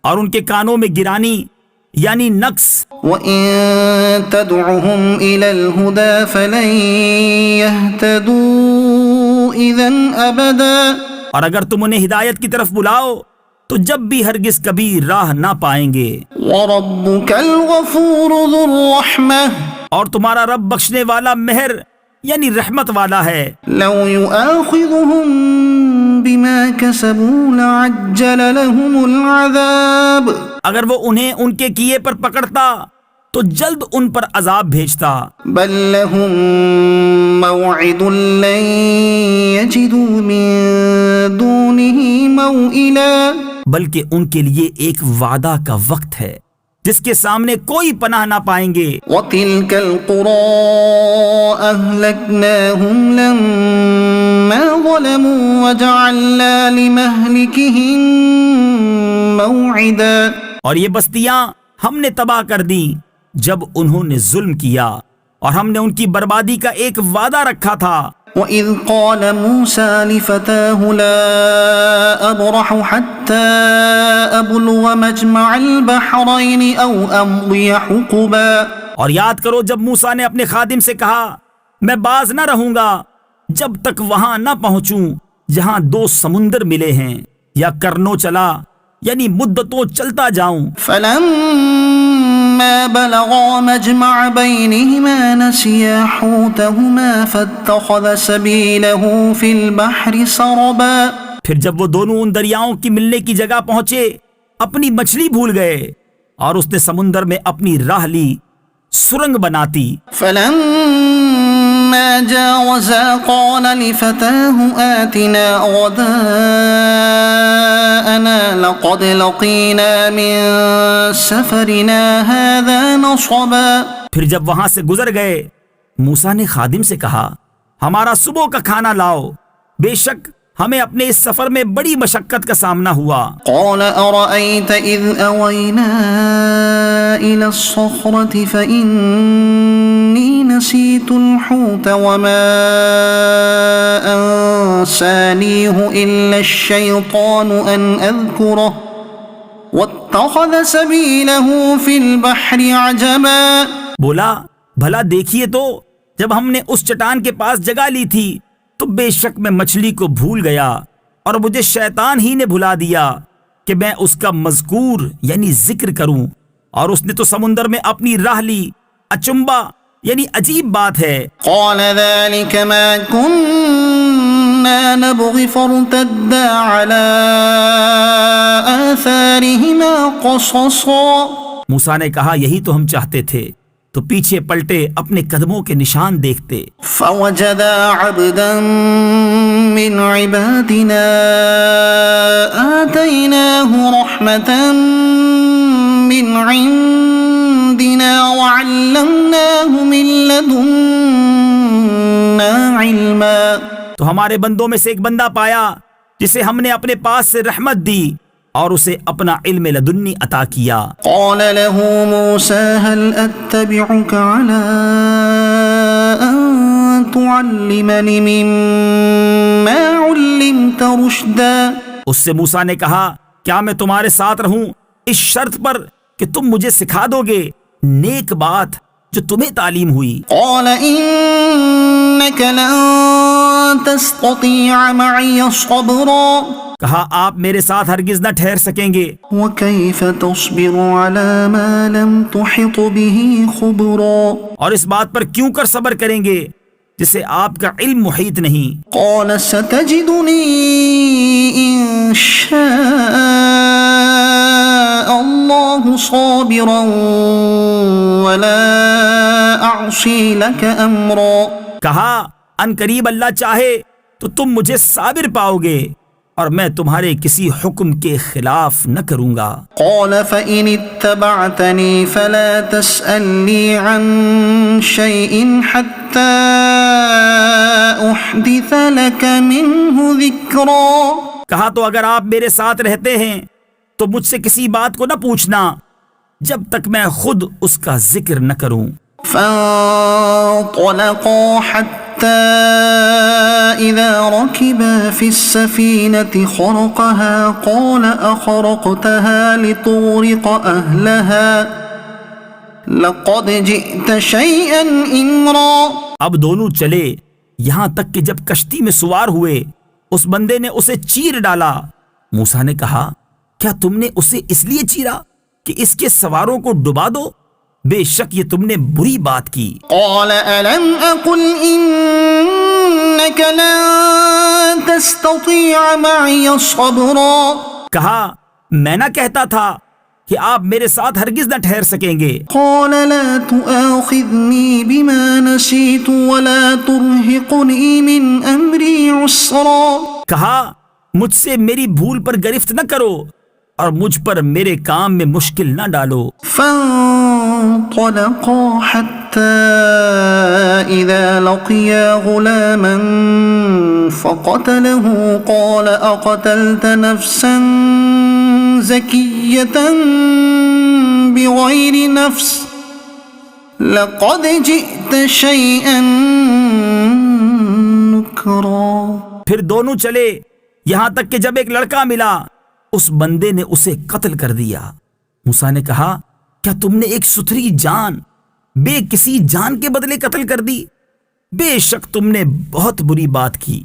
اور ان کے کانوں میں گرانی یعنی نقص۔ وَإِن تَدْعُهُمْ إِلَى الْهُدَى فَلَن يَهْتَدُوا إِذًا أَبَدًا۔ اور اگر تم انہیں ہدایت کی طرف بلاؤ تو جب بھی ہرگز کبھی راہ نہ پائیں گے۔ وَرَبُّكَ الْغَفُورُ ذُو الرَّحْمَةِ۔ اور تمہارا رب بخشنے والا مہر یعنی رحمت والا ہے۔ لو يؤاخذهم بما كسبوا لعجل لهم العذاب۔ اگر وہ انہیں ان کے کیے پر پکڑتا تو جلد ان پر عذاب بھیجتا۔ بل لهم موعد لن يجدوا من دونه موئلا۔ بلکہ ان کے لیے ایک وعدہ کا وقت ہے جس کے سامنے کوئی پناہ نہ پائیں گے۔ وتلك القرى أهلكناهم لما ظلموا وجعلنا لمهلكهم موعدا۔ اور یہ بستیاں ہم نے تباہ کر دی جب انہوں نے ظلم کیا، اور ہم نے ان کی بربادی کا ایک وعدہ رکھا تھا۔ وَإِذْ قَالَ مُوسَى لِفَتَاهُ لَا أَبْرَحُ حَتَّى أَبْلُغَ مَجْمَعَ الْبَحْرَيْنِ أَوْ أَمْضِيَ حُقُبًا۔ اور یاد کرو جب موسیٰ نے اپنے خادم سے کہا میں باز نہ رہوں گا جب تک وہاں نہ پہنچوں جہاں دو سمندر ملے ہیں، یا کرنو چلا یعنی مدتوں چلتا جاؤں۔ فَلَمَّا بَلَغَا مَجْمَعَ بَيْنِهِمَا نَسِيَا حُوتَهُمَا فَاتَّخَذَ سَبِيلَهُ فِي الْبَحْرِ سَرَبًا۔ پھر جب وہ دونوں ان دریاؤں کی ملنے کی جگہ پہنچے اپنی مچھلی بھول گئے، اور اس نے سمندر میں اپنی راہ لی سرنگ بناتی۔ فَلَمَّا جَاوَزَا قَالَ لِفَتَاهُ آتِنَا غَدَاءَنَا لَقَدْ لَقِينَا مِن سَفَرِنَا هَذَا نَصَبًا۔ پھر جب وہاں سے گزر گئے موسیٰ نے خادم سے کہا ہمارا صبح کا کھانا لاؤ، بے شک ہمیں اپنے اس سفر میں بڑی مشقت کا سامنا ہوا۔ قال أرأيت إذ أوينا إلى الصخرة فإني نسيت الحوت وما أنسانيه إلا الشيطان أن أذكره واتخذ سبيله في البحر عجبا۔ بولا بھلا دیکھیے تو جب ہم نے اس چٹان کے پاس جگہ لی تھی تو بے شک میں مچھلی کو بھول گیا، اور مجھے شیطان ہی نے بھلا دیا کہ میں اس کا مذکور یعنی ذکر کروں، اور اس نے تو سمندر میں اپنی راہ لی۔ اچنبا یعنی عجیب بات ہے۔ قال ذلك ما كنا نبغي فارتدا على آثارهما قصصا۔ موسیٰ نے کہا یہی تو ہم چاہتے تھے، تو پیچھے پلٹے اپنے قدموں کے نشان دیکھتے۔ فوجدا عبدا من عبادنا آتيناه رحمة من عندنا وعلمناه من لدنا علما۔ تو ہمارے بندوں میں سے ایک بندہ پایا جسے ہم نے اپنے پاس سے رحمت دی اور اسے اپنا علم لدنی عطا کیا۔ قال له موسى هل أتبعك على أن تعلمني مما علمت رشدا۔ اس سے موسیٰ نے کہا کیا میں تمہارے ساتھ رہوں اس شرط پر کہ تم مجھے سکھا دو گے نیک بات جو تمہیں تعلیم ہوئی۔ قال إنك لن تستطيع معي صبرا۔ کہا آپ میرے ساتھ ہرگز نہ ٹھہر سکیں گے۔ وكيف تصبر على ما لم تحط به خبرا۔ اور اس بات پر کیوں کر صبر کریں گے جسے آپ کا علم محیط نہیں. قال ستجدني إن شاء الله صابرا ولا أعصي لك أمرا. کہا ان قریب اللہ چاہے تو تم مجھے صابر پاؤ گے اور میں تمہارے کسی حکم کے خلاف نہ کروں گا. قال فإن اتبعتني فلا تسألني عن شيء حتى أحدث لك منه ذكرا. کہا تو اگر آپ میرے ساتھ رہتے ہیں تو مجھ سے کسی بات کو نہ پوچھنا جب تک میں خود اس کا ذکر نہ کروں. فانطلقا حتى إذا ركبا في السفينة خرقها قال أخرقتها لتغرق أهلها لقد جئت شيئا إمرا. اب دونوں چلے یہاں تک کہ جب کشتی میں سوار ہوئے اس بندے نے اسے چیر ڈالا. موسیٰ نے کہا کیا تم نے اسے اس لیے چیرا کہ اس کے سواروں کو ڈبا دو؟ بے شک یہ تم نے بری بات کی. قال ألم أقل إنك لن تستطيع معي صبرا. کہا میں نہ کہتا تھا کہ آپ میرے ساتھ ہرگز نہ ٹھہر سکیں گے. قال لا تؤاخذني بما نسيت ولا ترهقني من أمري عسرا. کہا مجھ سے میری بھول پر گرفت نہ کرو اور مجھ پر میرے کام میں مشکل نہ ڈالو. فانطلقا حتى إذا لقيا غلاما فقتله قال أقتلت نفسا زكية بغير نفس لقد جئت شيئا نكرا. پھر دونوں چلے یہاں تک کہ جب ایک لڑکا ملا اس بندے نے اسے قتل کر دیا. موسیٰ نے کہا کیا تم نے ایک ستھری جان بے کسی جان کے بدلے قتل کر دی؟ بے شک تم نے بہت بری بات کی.